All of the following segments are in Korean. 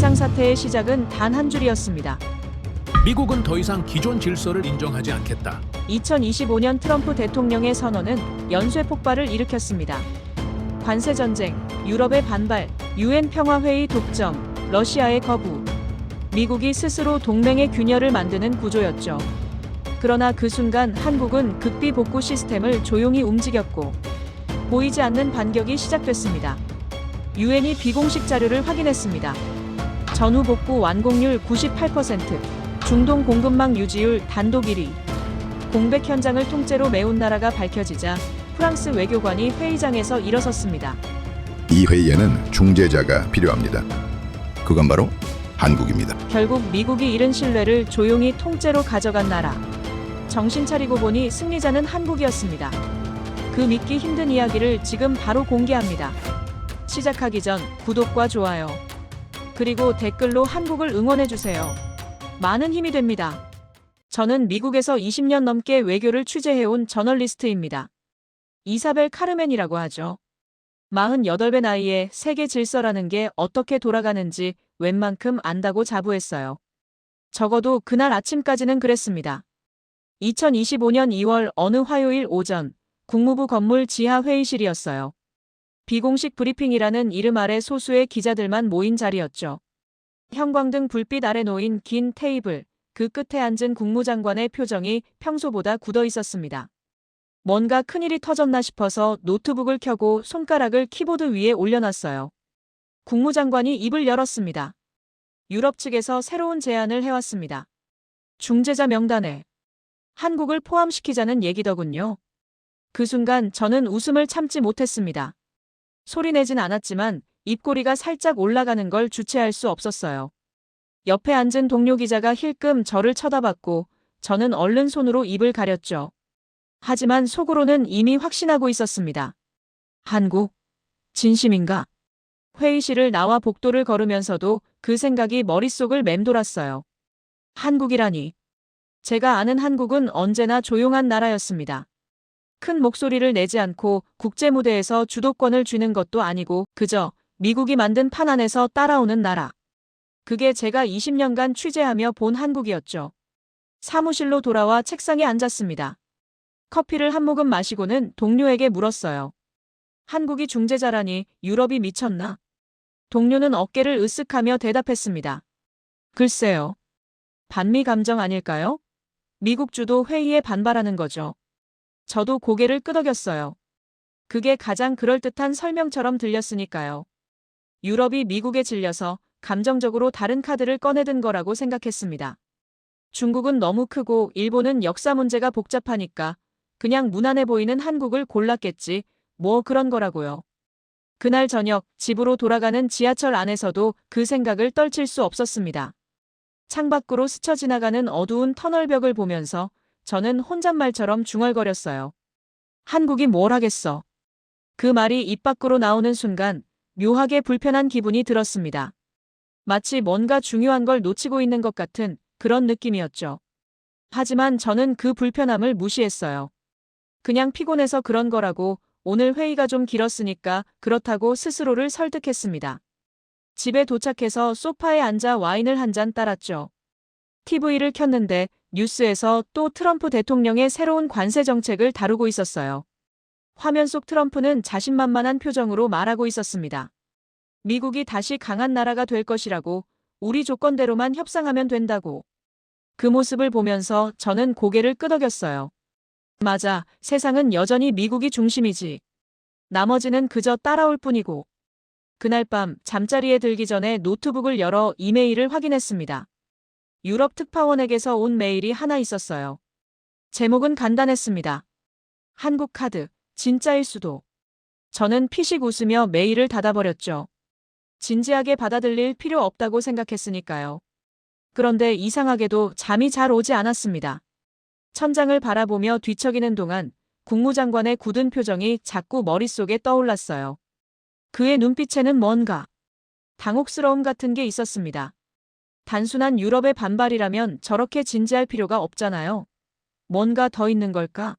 비상사태의 시작은 단 한 줄이었습니다. 미국은 더 이상 기존 질서를 인정하지 않겠다. 2025년 트럼프 대통령의 선언은 연쇄 폭발을 일으켰습니다. 관세 전쟁, 유럽의 반발, UN 평화회의 독점, 러시아의 거부. 미국이 스스로 동맹의 균열을 만드는 구조였죠. 그러나 그 순간 한국은 극비 복구 시스템을 조용히 움직였고 보이지 않는 반격이 시작됐습니다. UN이 비공식 자료를 확인했습니다. 전후 복구 완공률 98%, 중동 공급망 유지율 단독 1위. 공백 현장을 통째로 메운 나라가 밝혀지자 프랑스 외교관이 회의장에서 일어섰습니다. 이 회의에는 중재자가 필요합니다. 그건 바로 한국입니다. 결국 미국이 잃은 신뢰를 조용히 통째로 가져간 나라. 정신 차리고 보니 승리자는 한국이었습니다. 그 믿기 힘든 이야기를 지금 바로 공개합니다. 시작하기 전 구독과 좋아요, 그리고 댓글로 한국을 응원해주세요. 많은 힘이 됩니다. 저는 미국에서 20년 넘게 외교를 취재해온 저널리스트입니다. 이사벨 카르멘이라고 하죠. 48배 나이에 세계 질서라는 게 어떻게 돌아가는지 웬만큼 안다고 자부했어요. 적어도 그날 아침까지는 그랬습니다. 2025년 2월 어느 화요일 오전, 국무부 건물 지하 회의실이었어요. 비공식 브리핑이라는 이름 아래 소수의 기자들만 모인 자리였죠. 형광등 불빛 아래 놓인 긴 테이블, 그 끝에 앉은 국무장관의 표정이 평소보다 굳어 있었습니다. 뭔가 큰일이 터졌나 싶어서 노트북을 켜고 손가락을 키보드 위에 올려놨어요. 국무장관이 입을 열었습니다. 유럽 측에서 새로운 제안을 해왔습니다. 중재자 명단에 한국을 포함시키자는 얘기더군요. 그 순간 저는 웃음을 참지 못했습니다. 소리내진 않았지만 입꼬리가 살짝 올라가는 걸 주체할 수 없었어요. 옆에 앉은 동료 기자가 힐끔 저를 쳐다봤고 저는 얼른 손으로 입을 가렸죠. 하지만 속으로는 이미 확신하고 있었습니다. 한국? 진심인가? 회의실을 나와 복도를 걸으면서도 그 생각이 머릿속을 맴돌았어요. 한국이라니. 제가 아는 한국은 언제나 조용한 나라였습니다. 큰 목소리를 내지 않고 국제무대에서 주도권을 쥐는 것도 아니고 그저 미국이 만든 판 안에서 따라오는 나라. 그게 제가 20년간 취재하며 본 한국이었죠. 사무실로 돌아와 책상에 앉았습니다. 커피를 한 모금 마시고는 동료에게 물었어요. 한국이 중재자라니 유럽이 미쳤나? 동료는 어깨를 으쓱하며 대답했습니다. 글쎄요. 반미 감정 아닐까요? 미국 주도 회의에 반발하는 거죠. 저도 고개를 끄덕였어요. 그게 가장 그럴듯한 설명처럼 들렸으니까요. 유럽이 미국에 질려서 감정적으로 다른 카드를 꺼내든 거라고 생각했습니다. 중국은 너무 크고 일본은 역사 문제가 복잡하니까 그냥 무난해 보이는 한국을 골랐겠지, 뭐 그런 거라고요. 그날 저녁 집으로 돌아가는 지하철 안에서도 그 생각을 떨칠 수 없었습니다. 창밖으로 스쳐 지나가는 어두운 터널벽을 보면서 저는 혼잣말처럼 중얼거렸어요. 한국이 뭘 하겠어. 그 말이 입 밖으로 나오는 순간 묘하게 불편한 기분이 들었습니다. 마치 뭔가 중요한 걸 놓치고 있는 것 같은 그런 느낌이었죠. 하지만 저는 그 불편함을 무시했어요. 그냥 피곤해서 그런 거라고, 오늘 회의가 좀 길었으니까 그렇다고 스스로를 설득했습니다. 집에 도착해서 소파에 앉아 와인을 한 잔 따랐죠. TV를 켰는데 뉴스에서 또 트럼프 대통령의 새로운 관세 정책을 다루고 있었어요. 화면 속 트럼프는 자신만만한 표정으로 말하고 있었습니다. 미국이 다시 강한 나라가 될 것이라고, 우리 조건대로만 협상하면 된다고. 그 모습을 보면서 저는 고개를 끄덕였어요. 맞아, 세상은 여전히 미국이 중심이지. 나머지는 그저 따라올 뿐이고. 그날 밤 잠자리에 들기 전에 노트북을 열어 이메일을 확인했습니다. 유럽 특파원에게서 온 메일이 하나 있었어요. 제목은 간단했습니다. 한국 카드, 진짜일 수도. 저는 피식 웃으며 메일을 닫아버렸죠. 진지하게 받아들일 필요 없다고 생각했으니까요. 그런데 이상하게도 잠이 잘 오지 않았습니다. 천장을 바라보며 뒤척이는 동안 국무장관의 굳은 표정이 자꾸 머릿속에 떠올랐어요. 그의 눈빛에는 뭔가 당혹스러움 같은 게 있었습니다. 단순한 유럽의 반발이라면 저렇게 진지할 필요가 없잖아요. 뭔가 더 있는 걸까?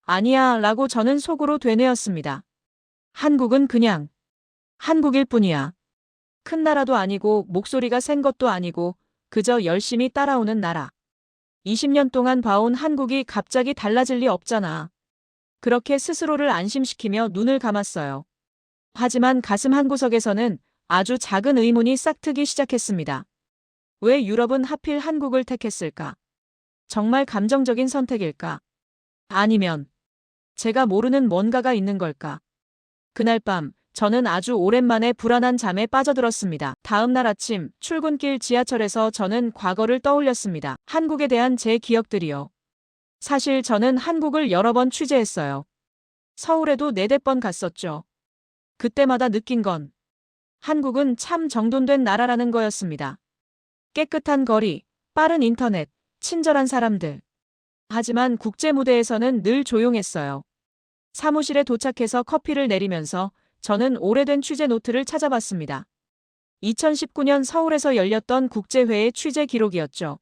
아니야, 라고 저는 속으로 되뇌었습니다. 한국은 그냥 한국일 뿐이야. 큰 나라도 아니고 목소리가 센 것도 아니고 그저 열심히 따라오는 나라. 20년 동안 봐온 한국이 갑자기 달라질 리 없잖아. 그렇게 스스로를 안심시키며 눈을 감았어요. 하지만 가슴 한구석에서는 아주 작은 의문이 싹트기 시작했습니다. 왜 유럽은 하필 한국을 택했을까? 정말 감정적인 선택일까? 아니면 제가 모르는 뭔가가 있는 걸까? 그날 밤 저는 아주 오랜만에 불안한 잠에 빠져들었습니다. 다음 날 아침 출근길 지하철에서 저는 과거를 떠올렸습니다. 한국에 대한 제 기억들이요. 사실 저는 한국을 여러 번 취재했어요. 서울에도 4-5번 갔었죠. 그때마다 느낀 건 한국은 참 정돈된 나라라는 거였습니다. 깨끗한 거리, 빠른 인터넷, 친절한 사람들. 하지만 국제 무대에서는 늘 조용했어요. 사무실에 도착해서 커피를 내리면서 저는 오래된 취재 노트를 찾아봤습니다. 2019년 서울에서 열렸던 국제회의 취재 기록이었죠.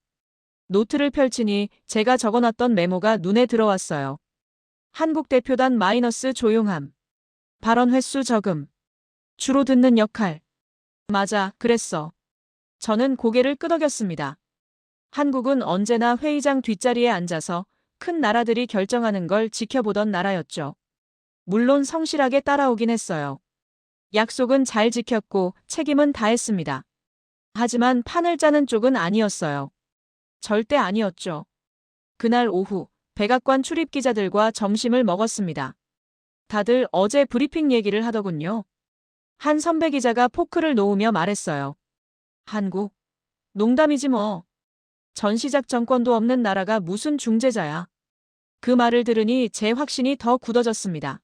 노트를 펼치니 제가 적어놨던 메모가 눈에 들어왔어요. 한국 대표단 마이너스 조용함. 발언 횟수 적음. 주로 듣는 역할. 맞아, 그랬어. 저는 고개를 끄덕였습니다. 한국은 언제나 회의장 뒷자리에 앉아서 큰 나라들이 결정하는 걸 지켜보던 나라였죠. 물론 성실하게 따라오긴 했어요. 약속은 잘 지켰고 책임은 다했습니다. 하지만 판을 짜는 쪽은 아니었어요. 절대 아니었죠. 그날 오후 백악관 출입 기자들과 점심을 먹었습니다. 다들 어제 브리핑 얘기를 하더군요. 한 선배 기자가 포크를 놓으며 말했어요. 한국? 농담이지 뭐. 전시작 정권도 없는 나라가 무슨 중재자야. 그 말을 들으니 제 확신이 더 굳어졌습니다.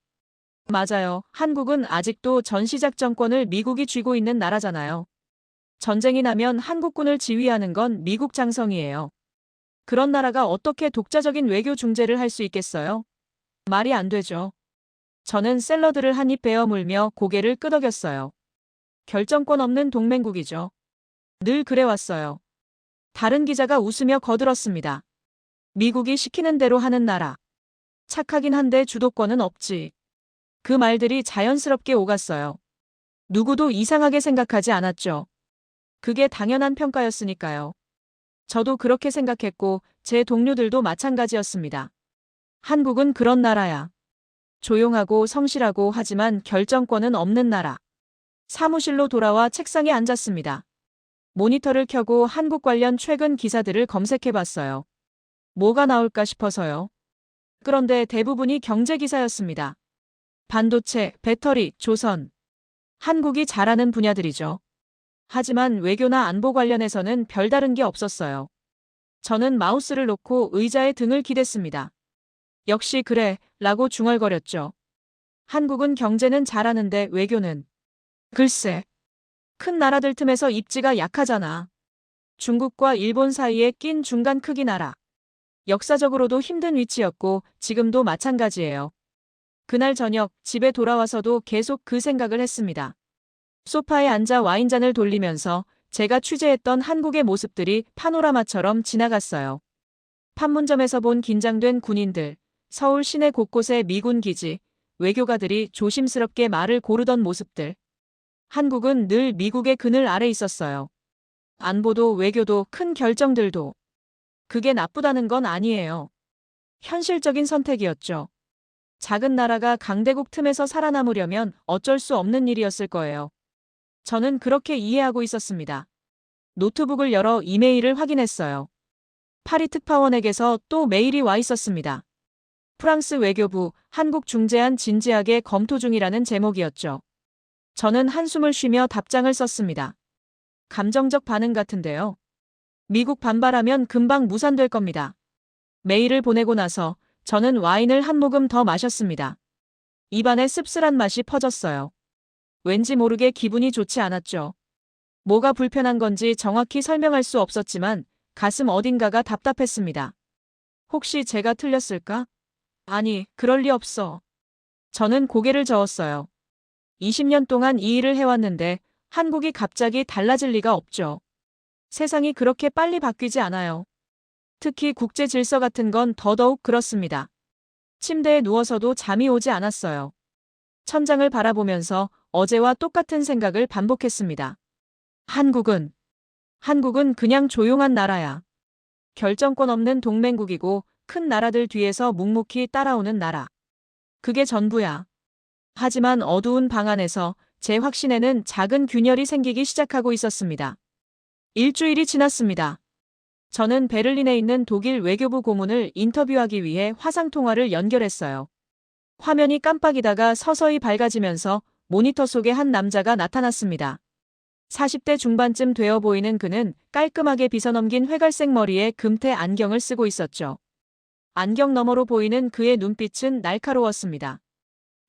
맞아요. 한국은 아직도 전시작 정권을 미국이 쥐고 있는 나라잖아요. 전쟁이 나면 한국군을 지휘하는 건 미국 장성이에요. 그런 나라가 어떻게 독자적인 외교 중재를 할 수 있겠어요? 말이 안 되죠. 저는 샐러드를 한 입 베어 물며 고개를 끄덕였어요. 결정권 없는 동맹국이죠. 늘 그래왔어요. 다른 기자가 웃으며 거들었습니다. 미국이 시키는 대로 하는 나라. 착하긴 한데 주도권은 없지. 그 말들이 자연스럽게 오갔어요. 누구도 이상하게 생각하지 않았죠. 그게 당연한 평가였으니까요. 저도 그렇게 생각했고 제 동료들도 마찬가지였습니다. 한국은 그런 나라야. 조용하고 성실하고 하지만 결정권은 없는 나라. 사무실로 돌아와 책상에 앉았습니다. 모니터를 켜고 한국 관련 최근 기사들을 검색해봤어요. 뭐가 나올까 싶어서요. 그런데 대부분이 경제 기사였습니다. 반도체, 배터리, 조선. 한국이 잘하는 분야들이죠. 하지만 외교나 안보 관련해서는 별다른 게 없었어요. 저는 마우스를 놓고 의자에 등을 기댔습니다. 역시 그래, 라고 중얼거렸죠. 한국은 경제는 잘하는데 외교는. 글쎄. 큰 나라들 틈에서 입지가 약하잖아. 중국과 일본 사이에 낀 중간 크기 나라. 역사적으로도 힘든 위치였고 지금도 마찬가지예요. 그날 저녁 집에 돌아와서도 계속 그 생각을 했습니다. 소파에 앉아 와인잔을 돌리면서 제가 취재했던 한국의 모습들이 파노라마처럼 지나갔어요. 판문점에서 본 긴장된 군인들, 서울 시내 곳곳의 미군 기지, 외교가들이 조심스럽게 말을 고르던 모습들. 한국은 늘 미국의 그늘 아래 있었어요. 안보도 외교도 큰 결정들도. 그게 나쁘다는 건 아니에요. 현실적인 선택이었죠. 작은 나라가 강대국 틈에서 살아남으려면 어쩔 수 없는 일이었을 거예요. 저는 그렇게 이해하고 있었습니다. 노트북을 열어 이메일을 확인했어요. 파리 특파원에게서 또 메일이 와 있었습니다. 프랑스 외교부, 한국 중재안 진지하게 검토 중이라는 제목이었죠. 저는 한숨을 쉬며 답장을 썼습니다. 감정적 반응 같은데요. 미국 반발하면 금방 무산될 겁니다. 메일을 보내고 나서 저는 와인을 한 모금 더 마셨습니다. 입안에 씁쓸한 맛이 퍼졌어요. 왠지 모르게 기분이 좋지 않았죠. 뭐가 불편한 건지 정확히 설명할 수 없었지만 가슴 어딘가가 답답했습니다. 혹시 제가 틀렸을까? 아니, 그럴 리 없어. 저는 고개를 저었어요. 20년 동안 이 일을 해왔는데 한국이 갑자기 달라질 리가 없죠. 세상이 그렇게 빨리 바뀌지 않아요. 특히 국제 질서 같은 건 더더욱 그렇습니다. 침대에 누워서도 잠이 오지 않았어요. 천장을 바라보면서 어제와 똑같은 생각을 반복했습니다. 한국은 그냥 조용한 나라야. 결정권 없는 동맹국이고 큰 나라들 뒤에서 묵묵히 따라오는 나라. 그게 전부야. 하지만 어두운 방 안에서 제 확신에는 작은 균열이 생기기 시작하고 있었습니다. 일주일이 지났습니다. 저는 베를린에 있는 독일 외교부 고문을 인터뷰하기 위해 화상통화를 연결했어요. 화면이 깜빡이다가 서서히 밝아지면서 모니터 속에 한 남자가 나타났습니다. 40대 중반쯤 되어 보이는 그는 깔끔하게 빗어넘긴 회갈색 머리에 금태 안경을 쓰고 있었죠. 안경 너머로 보이는 그의 눈빛은 날카로웠습니다.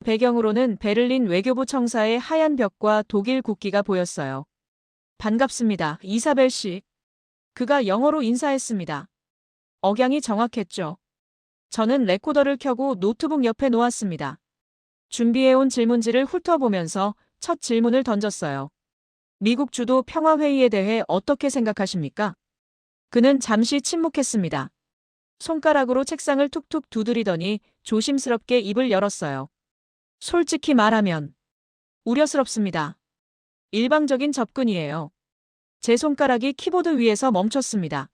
배경으로는 베를린 외교부 청사의 하얀 벽과 독일 국기가 보였어요. 반갑습니다, 이사벨 씨. 그가 영어로 인사했습니다. 억양이 정확했죠. 저는 레코더를 켜고 노트북 옆에 놓았습니다. 준비해온 질문지를 훑어보면서 첫 질문을 던졌어요. 미국 주도 평화회의에 대해 어떻게 생각하십니까? 그는 잠시 침묵했습니다. 손가락으로 책상을 툭툭 두드리더니 조심스럽게 입을 열었어요. 솔직히 말하면 우려스럽습니다. 일방적인 접근이에요. 제 손가락이 키보드 위에서 멈췄습니다.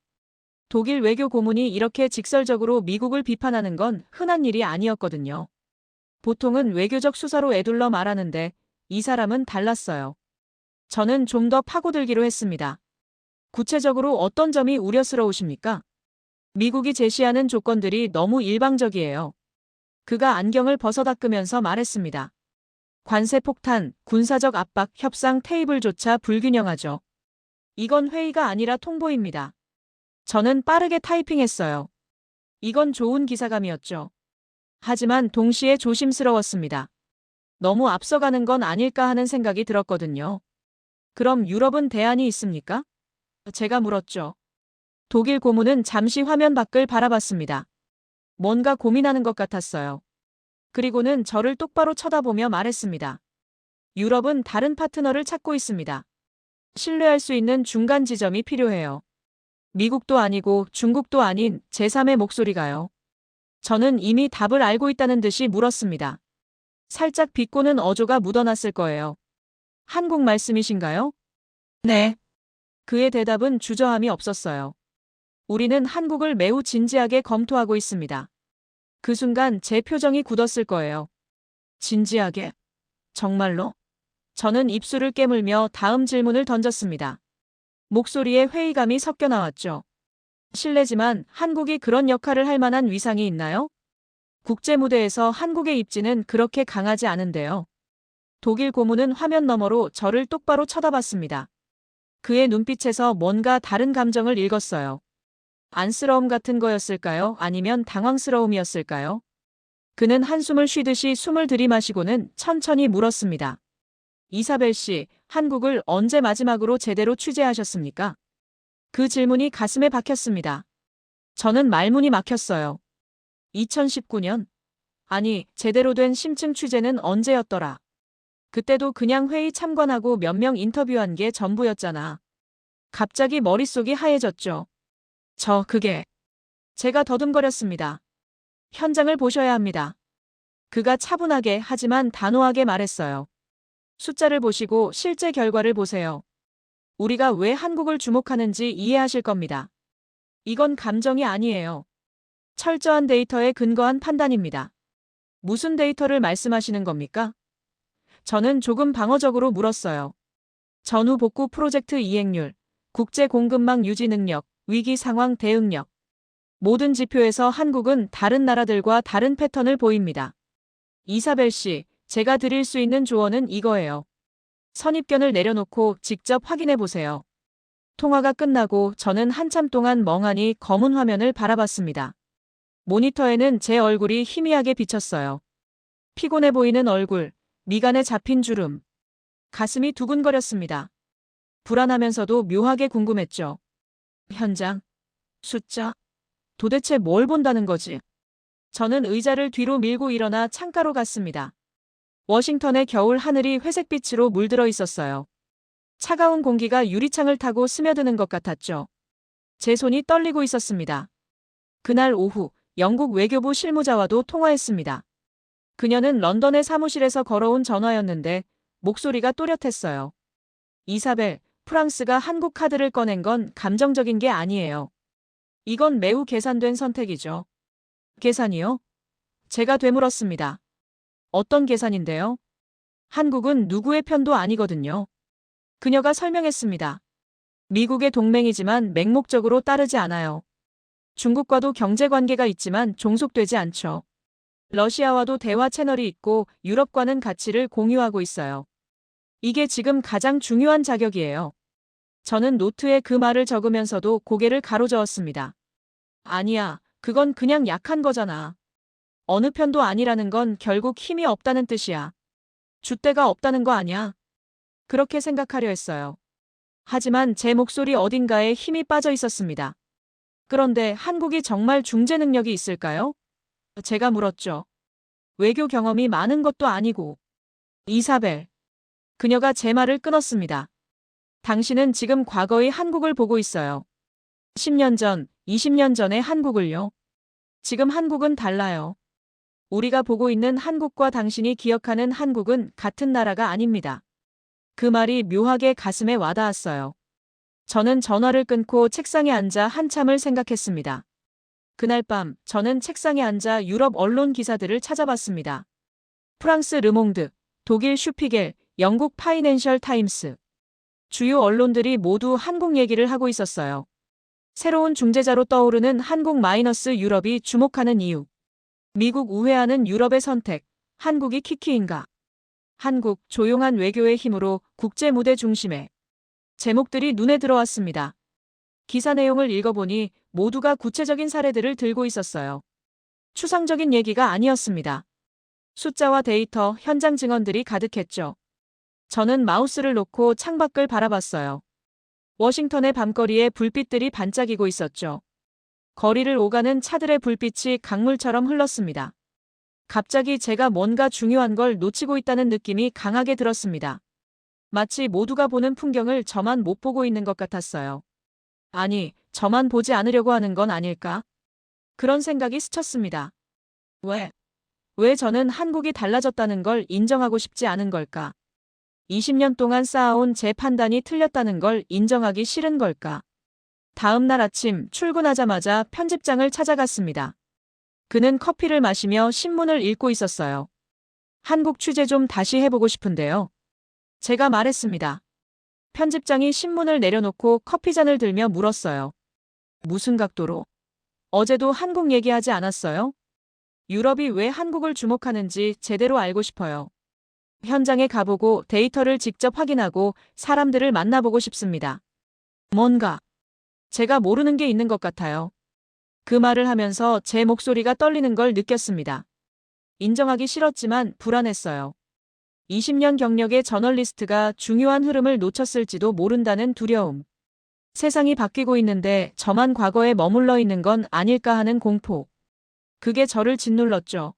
독일 외교 고문이 이렇게 직설적으로 미국을 비판하는 건 흔한 일이 아니었거든요. 보통은 외교적 수사로 에둘러 말하는데 이 사람은 달랐어요. 저는 좀 더 파고들기로 했습니다. 구체적으로 어떤 점이 우려스러우십니까? 미국이 제시하는 조건들이 너무 일방적이에요. 그가 안경을 벗어닦으면서 말했습니다. 관세 폭탄, 군사적 압박, 협상 테이블조차 불균형하죠. 이건 회의가 아니라 통보입니다. 저는 빠르게 타이핑했어요. 이건 좋은 기사감이었죠. 하지만 동시에 조심스러웠습니다. 너무 앞서가는 건 아닐까 하는 생각이 들었거든요. 그럼 유럽은 대안이 있습니까? 제가 물었죠. 독일 고문은 잠시 화면 밖을 바라봤습니다. 뭔가 고민하는 것 같았어요. 그리고는 저를 똑바로 쳐다보며 말했습니다. 유럽은 다른 파트너를 찾고 있습니다. 신뢰할 수 있는 중간 지점이 필요해요. 미국도 아니고 중국도 아닌 제3의 목소리가요. 저는 이미 답을 알고 있다는 듯이 물었습니다. 살짝 비꼬는 어조가 묻어났을 거예요. 한국 말씀이신가요? 네. 그의 대답은 주저함이 없었어요. 우리는 한국을 매우 진지하게 검토하고 있습니다. 그 순간 제 표정이 굳었을 거예요. 진지하게? 정말로? 저는 입술을 깨물며 다음 질문을 던졌습니다. 목소리에 회의감이 섞여 나왔죠. 실례지만 한국이 그런 역할을 할 만한 위상이 있나요? 국제 무대에서 한국의 입지는 그렇게 강하지 않은데요. 독일 고문은 화면 너머로 저를 똑바로 쳐다봤습니다. 그의 눈빛에서 뭔가 다른 감정을 읽었어요. 안쓰러움 같은 거였을까요? 아니면 당황스러움이었을까요? 그는 한숨을 쉬듯이 숨을 들이마시고는 천천히 물었습니다. 이사벨 씨, 한국을 언제 마지막으로 제대로 취재하셨습니까? 그 질문이 가슴에 박혔습니다. 저는 말문이 막혔어요. 2019년? 아니, 제대로 된 심층 취재는 언제였더라? 그때도 그냥 회의 참관하고 몇 명 인터뷰한 게 전부였잖아. 갑자기 머릿속이 하얘졌죠. 제가 더듬거렸습니다. 현장을 보셔야 합니다. 그가 차분하게 하지만 단호하게 말했어요. 숫자를 보시고 실제 결과를 보세요. 우리가 왜 한국을 주목하는지 이해하실 겁니다. 이건 감정이 아니에요. 철저한 데이터에 근거한 판단입니다. 무슨 데이터를 말씀하시는 겁니까? 저는 조금 방어적으로 물었어요. 전후 복구 프로젝트 이행률, 국제 공급망 유지 능력, 위기 상황 대응력. 모든 지표에서 한국은 다른 나라들과 다른 패턴을 보입니다. 이사벨 씨, 제가 드릴 수 있는 조언은 이거예요. 선입견을 내려놓고 직접 확인해 보세요. 통화가 끝나고 저는 한참 동안 멍하니 검은 화면을 바라봤습니다. 모니터에는 제 얼굴이 희미하게 비쳤어요. 피곤해 보이는 얼굴, 미간에 잡힌 주름. 가슴이 두근거렸습니다. 불안하면서도 묘하게 궁금했죠. 현장, 숫자, 도대체 뭘 본다는 거지? 저는 의자를 뒤로 밀고 일어나 창가로 갔습니다. 워싱턴의 겨울 하늘이 회색빛으로 물들어 있었어요. 차가운 공기가 유리창을 타고 스며드는 것 같았죠. 제 손이 떨리고 있었습니다. 그날 오후 영국 외교부 실무자와도 통화했습니다. 그녀는 런던의 사무실에서 걸어온 전화였는데 목소리가 또렷했어요. 이사벨, 프랑스가 한국 카드를 꺼낸 건 감정적인 게 아니에요. 이건 매우 계산된 선택이죠. 계산이요? 제가 되물었습니다. 어떤 계산인데요? 한국은 누구의 편도 아니거든요. 그녀가 설명했습니다. 미국의 동맹이지만 맹목적으로 따르지 않아요. 중국과도 경제 관계가 있지만 종속되지 않죠. 러시아와도 대화 채널이 있고 유럽과는 가치를 공유하고 있어요. 이게 지금 가장 중요한 자격이에요. 저는 노트에 그 말을 적으면서도 고개를 가로저었습니다. 아니야, 그건 그냥 약한 거잖아. 어느 편도 아니라는 건 결국 힘이 없다는 뜻이야. 줏대가 없다는 거 아니야? 그렇게 생각하려 했어요. 하지만 제 목소리 어딘가에 힘이 빠져 있었습니다. 그런데 한국이 정말 중재 능력이 있을까요? 제가 물었죠. 외교 경험이 많은 것도 아니고. 이사벨. 그녀가 제 말을 끊었습니다. 당신은 지금 과거의 한국을 보고 있어요. 10년 전, 20년 전의 한국을요. 지금 한국은 달라요. 우리가 보고 있는 한국과 당신이 기억하는 한국은 같은 나라가 아닙니다. 그 말이 묘하게 가슴에 와닿았어요. 저는 전화를 끊고 책상에 앉아 한참을 생각했습니다. 그날 밤 저는 책상에 앉아 유럽 언론 기사들을 찾아봤습니다. 프랑스 르몽드, 독일 슈피겔, 영국 파이낸셜 타임스. 주요 언론들이 모두 한국 얘기를 하고 있었어요. 새로운 중재자로 떠오르는 한국 마이너스 유럽이 주목하는 이유. 미국 우회하는 유럽의 선택. 한국이 키키인가? 한국 조용한 외교의 힘으로 국제 무대 중심에. 제목들이 눈에 들어왔습니다. 기사 내용을 읽어보니 모두가 구체적인 사례들을 들고 있었어요. 추상적인 얘기가 아니었습니다. 숫자와 데이터, 현장 증언들이 가득했죠. 저는 마우스를 놓고 창밖을 바라봤어요. 워싱턴의 밤거리에 불빛들이 반짝이고 있었죠. 거리를 오가는 차들의 불빛이 강물처럼 흘렀습니다. 갑자기 제가 뭔가 중요한 걸 놓치고 있다는 느낌이 강하게 들었습니다. 마치 모두가 보는 풍경을 저만 못 보고 있는 것 같았어요. 아니, 저만 보지 않으려고 하는 건 아닐까? 그런 생각이 스쳤습니다. 왜 저는 한국이 달라졌다는 걸 인정하고 싶지 않은 걸까? 20년 동안 쌓아온 제 판단이 틀렸다는 걸 인정하기 싫은 걸까? 다음 날 아침 출근하자마자 편집장을 찾아갔습니다. 그는 커피를 마시며 신문을 읽고 있었어요. 한국 취재 좀 다시 해보고 싶은데요. 제가 말했습니다. 편집장이 신문을 내려놓고 커피잔을 들며 물었어요. 무슨 각도로? 어제도 한국 얘기하지 않았어요? 유럽이 왜 한국을 주목하는지 제대로 알고 싶어요. 현장에 가보고 데이터를 직접 확인하고 사람들을 만나보고 싶습니다. 뭔가 제가 모르는 게 있는 것 같아요. 그 말을 하면서 제 목소리가 떨리는 걸 느꼈습니다. 인정하기 싫었지만 불안했어요. 20년 경력의 저널리스트가 중요한 흐름을 놓쳤을지도 모른다는 두려움. 세상이 바뀌고 있는데 저만 과거에 머물러 있는 건 아닐까 하는 공포. 그게 저를 짓눌렀죠.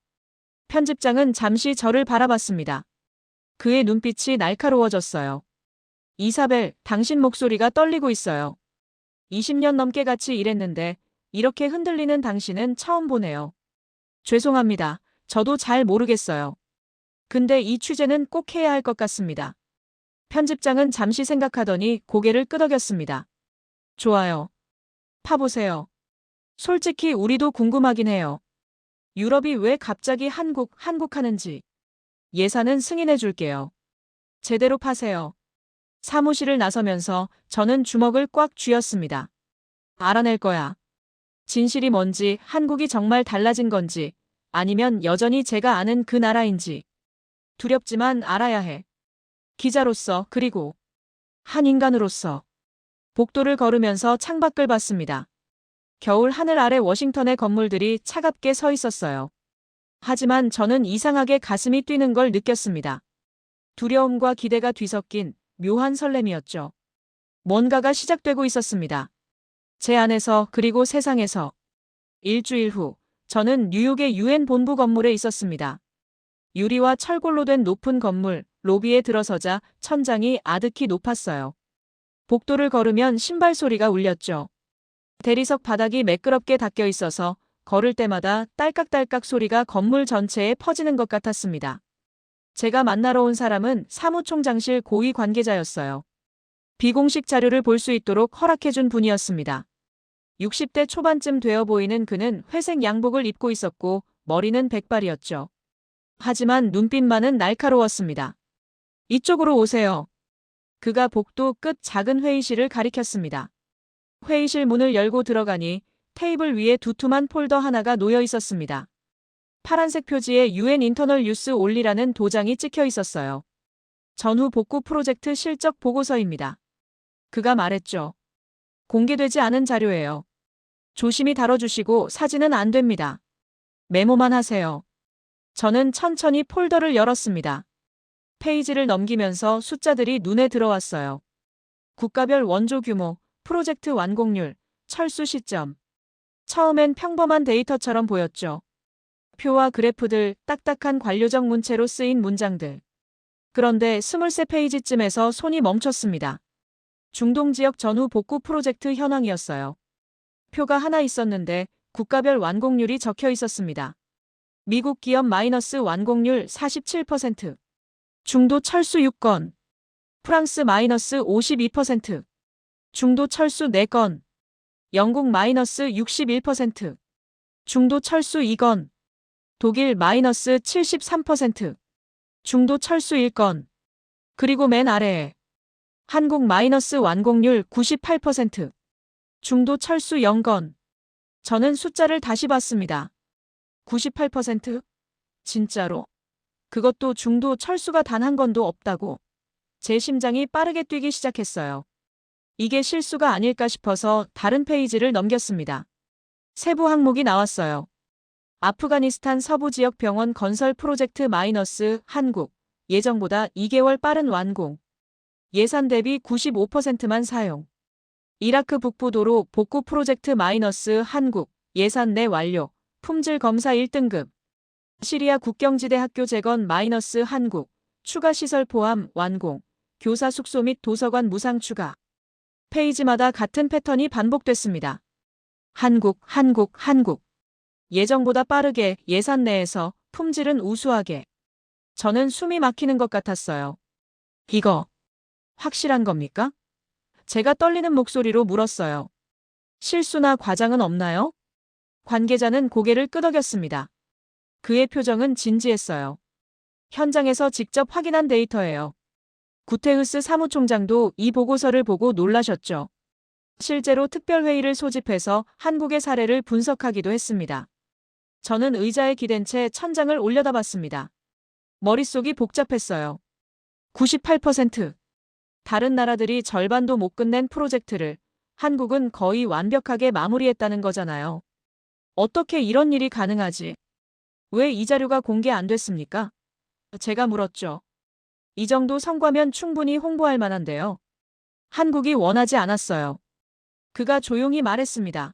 편집장은 잠시 저를 바라봤습니다. 그의 눈빛이 날카로워졌어요. 이사벨, 당신 목소리가 떨리고 있어요. 20년 넘게 같이 일했는데 이렇게 흔들리는 당신은 처음 보네요. 죄송합니다. 저도 잘 모르겠어요. 근데 이 취재는 꼭 해야 할 것 같습니다. 편집장은 잠시 생각하더니 고개를 끄덕였습니다. 좋아요. 파보세요. 솔직히 우리도 궁금하긴 해요. 유럽이 왜 갑자기 한국 하는지. 예산은 승인해 줄게요. 제대로 파세요. 사무실을 나서면서 저는 주먹을 꽉 쥐었습니다. 알아낼 거야. 진실이 뭔지, 한국이 정말 달라진 건지, 아니면 여전히 제가 아는 그 나라인지. 두렵지만 알아야 해. 기자로서, 그리고 한 인간으로서. 복도를 걸으면서 창밖을 봤습니다. 겨울 하늘 아래 워싱턴의 건물들이 차갑게 서 있었어요. 하지만 저는 이상하게 가슴이 뛰는 걸 느꼈습니다. 두려움과 기대가 뒤섞인 묘한 설렘이었죠. 뭔가가 시작되고 있었습니다. 제 안에서 그리고 세상에서. 일주일 후, 저는 뉴욕의 유엔 본부 건물에 있었습니다. 유리와 철골로 된 높은 건물, 로비에 들어서자 천장이 아득히 높았어요. 복도를 걸으면 신발 소리가 울렸죠. 대리석 바닥이 매끄럽게 닦여 있어서 걸을 때마다 딸깍딸깍 소리가 건물 전체에 퍼지는 것 같았습니다. 제가 만나러 온 사람은 사무총장실 고위 관계자였어요. 비공식 자료를 볼 수 있도록 허락해준 분이었습니다. 60대 초반쯤 되어 보이는 그는 회색 양복을 입고 있었고 머리는 백발이었죠. 하지만 눈빛만은 날카로웠습니다. 이쪽으로 오세요. 그가 복도 끝 작은 회의실을 가리켰습니다. 회의실 문을 열고 들어가니 테이블 위에 두툼한 폴더 하나가 놓여 있었습니다. 파란색 표지에 UN 인터널 유스 올리라는 도장이 찍혀 있었어요. 전후 복구 프로젝트 실적 보고서입니다. 그가 말했죠. 공개되지 않은 자료예요. 조심히 다뤄주시고 사진은 안 됩니다. 메모만 하세요. 저는 천천히 폴더를 열었습니다. 페이지를 넘기면서 숫자들이 눈에 들어왔어요. 국가별 원조 규모, 프로젝트 완공률, 철수 시점. 처음엔 평범한 데이터처럼 보였죠. 표와 그래프들, 딱딱한 관료적 문체로 쓰인 문장들. 그런데 23페이지쯤에서 손이 멈췄습니다. 중동 지역 전후 복구 프로젝트 현황이었어요. 표가 하나 있었는데 국가별 완공률이 적혀 있었습니다. 미국 기업 마이너스 완공률 47%, 중도 철수 6건, 프랑스 마이너스 52%, 중도 철수 4건, 영국 마이너스 61%, 중도 철수 2건, 독일 마이너스 73%, 중도 철수 1건, 그리고 맨 아래에 한국 마이너스 완공률 98%, 중도 철수 0건. 저는 숫자를 다시 봤습니다. 98%? 진짜로? 그것도 중도 철수가 단 한 건도 없다고. 제 심장이 빠르게 뛰기 시작했어요. 이게 실수가 아닐까 싶어서 다른 페이지를 넘겼습니다. 세부 항목이 나왔어요. 아프가니스탄 서부 지역 병원 건설 프로젝트 마이너스 한국. 예정보다 2개월 빠른 완공. 예산 대비 95%만 사용. 이라크 북부 도로 복구 프로젝트 마이너스 한국. 예산 내 완료. 품질 검사 1등급. 시리아 국경지대 학교 재건 마이너스 한국. 추가 시설 포함 완공. 교사 숙소 및 도서관 무상 추가. 페이지마다 같은 패턴이 반복됐습니다. 한국. 예정보다 빠르게 예산 내에서 품질은 우수하게. 저는 숨이 막히는 것 같았어요. 이거 확실한 겁니까? 제가 떨리는 목소리로 물었어요. 실수나 과장은 없나요? 관계자는 고개를 끄덕였습니다. 그의 표정은 진지했어요. 현장에서 직접 확인한 데이터예요. 구테우스 사무총장도 이 보고서를 보고 놀라셨죠. 실제로 특별회의를 소집해서 한국의 사례를 분석하기도 했습니다. 저는 의자에 기댄 채 천장을 올려다봤습니다. 머릿속이 복잡했어요. 98%. 다른 나라들이 절반도 못 끝낸 프로젝트를 한국은 거의 완벽하게 마무리했다는 거잖아요. 어떻게 이런 일이 가능하지? 왜 이 자료가 공개 안 됐습니까? 제가 물었죠. 이 정도 성과면 충분히 홍보할 만한데요. 한국이 원하지 않았어요. 그가 조용히 말했습니다.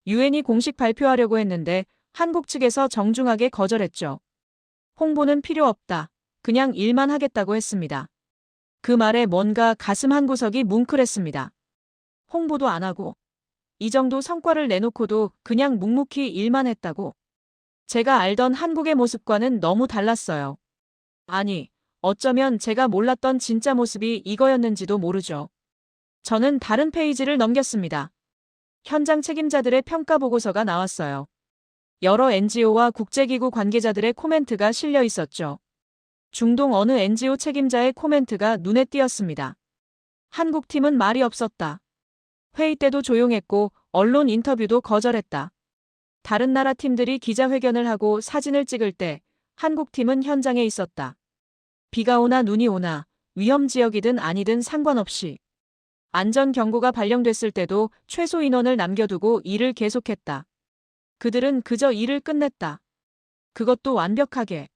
유엔이 공식 발표하려고 했는데 한국 측에서 정중하게 거절했죠. 홍보는 필요 없다. 그냥 일만 하겠다고 했습니다. 그 말에 뭔가 가슴 한구석이 뭉클했습니다. 홍보도 안 하고 이 정도 성과를 내놓고도 그냥 묵묵히 일만 했다고. 제가 알던 한국의 모습과는 너무 달랐어요. 아니, 어쩌면 제가 몰랐던 진짜 모습이 이거였는지도 모르죠. 저는 다른 페이지를 넘겼습니다. 현장 책임자들의 평가 보고서가 나왔어요. 여러 NGO와 국제기구 관계자들의 코멘트가 실려 있었죠. 중동 어느 NGO 책임자의 코멘트가 눈에 띄었습니다. 한국팀은 말이 없었다. 회의 때도 조용했고 언론 인터뷰도 거절했다. 다른 나라 팀들이 기자회견을 하고 사진을 찍을 때 한국팀은 현장에 있었다. 비가 오나 눈이 오나 위험 지역이든 아니든 상관없이. 안전 경고가 발령됐을 때도 최소 인원을 남겨두고 일을 계속했다. 그들은 그저 일을 끝냈다. 그것도 완벽하게.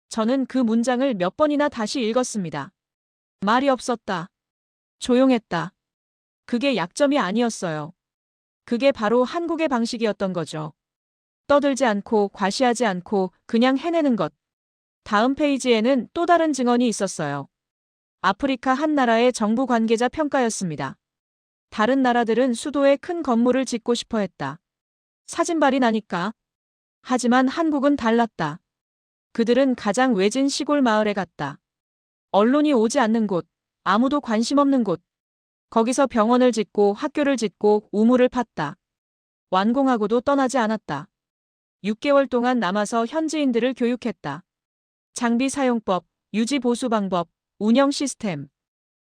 저는 그 문장을 몇 번이나 다시 읽었습니다. 말이 없었다. 조용했다. 그게 약점이 아니었어요. 그게 바로 한국의 방식이었던 거죠. 떠들지 않고 과시하지 않고 그냥 해내는 것. 다음 페이지에는 또 다른 증언이 있었어요. 아프리카 한 나라의 정부 관계자 평가였습니다. 다른 나라들은 수도에 큰 건물을 짓고 싶어 했다. 사진발이 나니까. 하지만 한국은 달랐다. 그들은 가장 외진 시골 마을에 갔다. 언론이 오지 않는 곳, 아무도 관심 없는 곳. 거기서 병원을 짓고 학교를 짓고 우물을 팠다. 완공하고도 떠나지 않았다. 6개월 동안 남아서 현지인들을 교육했다. 장비 사용법, 유지 보수 방법, 운영 시스템.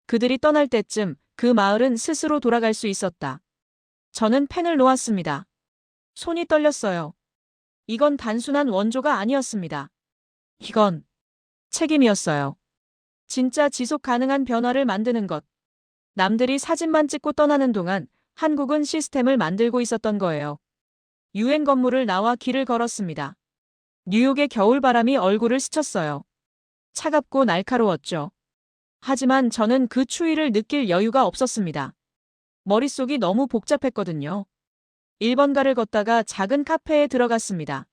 그들이 떠날 때쯤 그 마을은 스스로 돌아갈 수 있었다. 저는 펜을 놓았습니다. 손이 떨렸어요. 이건 단순한 원조가 아니었습니다. 이건 책임이었어요. 진짜 지속 가능한 변화를 만드는 것. 남들이 사진만 찍고 떠나는 동안 한국은 시스템을 만들고 있었던 거예요. 유엔 건물을 나와 길을 걸었습니다. 뉴욕의 겨울바람이 얼굴을 스쳤어요. 차갑고 날카로웠죠. 하지만 저는 그 추위를 느낄 여유가 없었습니다. 머릿속이 너무 복잡했거든요. 1번가를 걷다가 작은 카페에 들어갔습니다.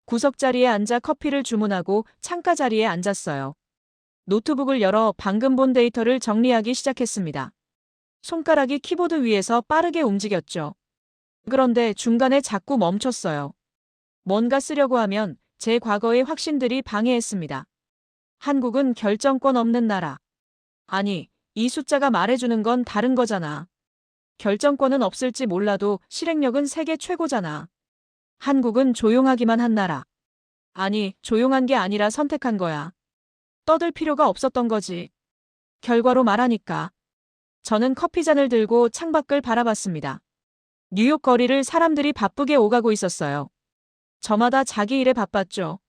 구석자리에 앉아 커피를 주문하고 창가 자리에 앉았어요. 노트북을 열어 방금 본 데이터를 정리하기 시작했습니다. 손가락이 키보드 위에서 빠르게 움직였죠. 그런데 중간에 자꾸 멈췄어요. 뭔가 쓰려고 하면 제 과거의 확신들이 방해했습니다. 한국은 결정권 없는 나라. 아니, 이 숫자가 말해주는 건 다른 거잖아. 결정권은 없을지 몰라도 실행력은 세계 최고잖아. 한국은 조용하기만 한 나라. 아니, 조용한 게 아니라 선택한 거야. 떠들 필요가 없었던 거지. 결과로 말하니까. 저는 커피잔을 들고 창밖을 바라봤습니다. 뉴욕 거리를 사람들이 바쁘게 오가고 있었어요. 저마다 자기 일에 바빴죠.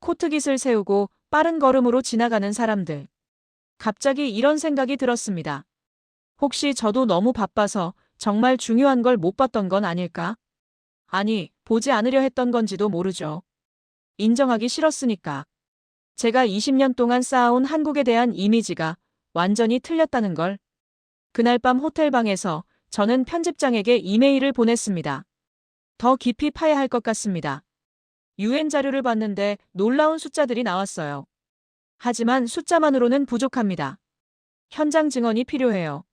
코트깃을 세우고 빠른 걸음으로 지나가는 사람들. 갑자기 이런 생각이 들었습니다. 혹시 저도 너무 바빠서 정말 중요한 걸 못 봤던 건 아닐까? 아니, 보지 않으려 했던 건지도 모르죠. 인정하기 싫었으니까. 제가 20년 동안 쌓아온 한국에 대한 이미지가 완전히 틀렸다는 걸. 그날 밤 호텔방에서 저는 편집장에게 이메일을 보냈습니다. 더 깊이 파야 할 것 같습니다. 유엔 자료를 봤는데 놀라운 숫자들이 나왔어요. 하지만 숫자만으로는 부족합니다. 현장 증언이 필요해요.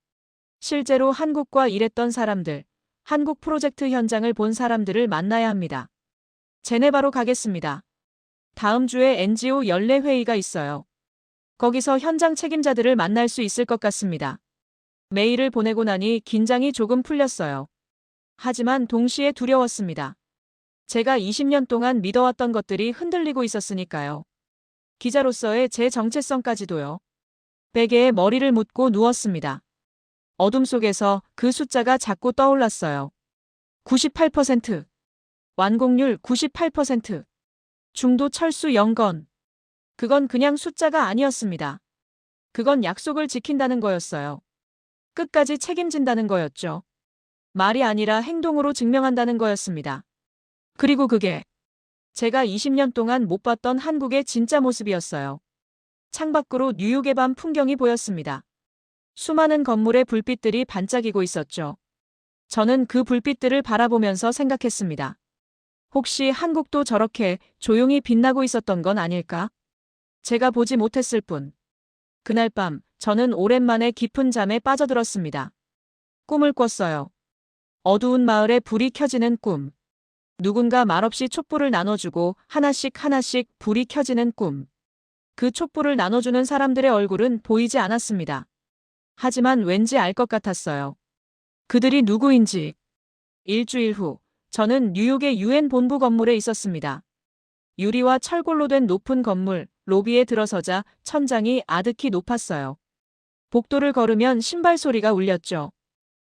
실제로 한국과 일했던 사람들, 한국 프로젝트 현장을 본 사람들을 만나야 합니다. 제네바로 가겠습니다. 다음 주에 NGO 연례 회의가 있어요. 거기서 현장 책임자들을 만날 수 있을 것 같습니다. 메일을 보내고 나니 긴장이 조금 풀렸어요. 하지만 동시에 두려웠습니다. 제가 20년 동안 믿어왔던 것들이 흔들리고 있었으니까요. 기자로서의 제 정체성까지도요. 베개에 머리를 묻고 누웠습니다. 어둠 속에서 그 숫자가 자꾸 떠올랐어요. 98%. 완공률 98%. 중도 철수 0건. 그건 그냥 숫자가 아니었습니다. 그건 약속을 지킨다는 거였어요. 끝까지 책임진다는 거였죠. 말이 아니라 행동으로 증명한다는 거였습니다. 그리고 그게 제가 20년 동안 못 봤던 한국의 진짜 모습이었어요. 창밖으로 뉴욕의 밤 풍경이 보였습니다. 수많은 건물의 불빛들이 반짝이고 있었죠. 저는 그 불빛들을 바라보면서 생각했습니다. 혹시 한국도 저렇게 조용히 빛나고 있었던 건 아닐까? 제가 보지 못했을 뿐. 그날 밤 저는 오랜만에 깊은 잠에 빠져들었습니다. 꿈을 꿨어요. 어두운 마을에 불이 켜지는 꿈. 누군가 말없이 촛불을 나눠주고 하나씩 불이 켜지는 꿈. 그 촛불을 나눠주는 사람들의 얼굴은 보이지 않았습니다. 하지만 왠지 알 것 같았어요. 그들이 누구인지. 일주일 후, 저는 뉴욕의 유엔 본부 건물에 있었습니다. 유리와 철골로 된 높은 건물, 로비에 들어서자 천장이 아득히 높았어요. 복도를 걸으면 신발 소리가 울렸죠.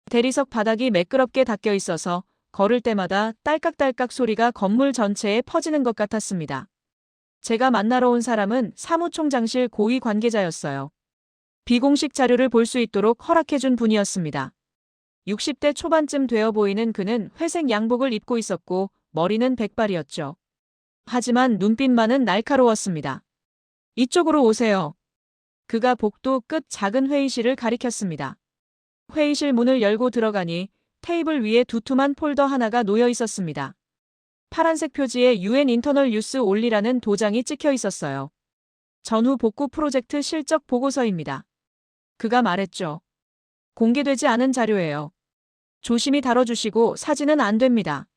대리석 바닥이 매끄럽게 닦여 있어서 걸을 때마다 딸깍딸깍 소리가 건물 전체에 퍼지는 것 같았습니다. 제가 만나러 온 사람은 사무총장실 고위 관계자였어요. 비공식 자료를 볼 수 있도록 허락해준 분이었습니다. 60대 초반쯤 되어 보이는 그는 회색 양복을 입고 있었고 머리는 백발이었죠. 하지만 눈빛만은 날카로웠습니다. 이쪽으로 오세요. 그가 복도 끝 작은 회의실을 가리켰습니다. 회의실 문을 열고 들어가니 테이블 위에 두툼한 폴더 하나가 놓여 있었습니다. 파란색 표지에 UN 인터널 유스 올리라는 도장이 찍혀 있었어요. 전후 복구 프로젝트 실적 보고서입니다. 그가 말했죠. 공개되지 않은 자료예요. 조심히 다뤄주시고 사진은 안 됩니다.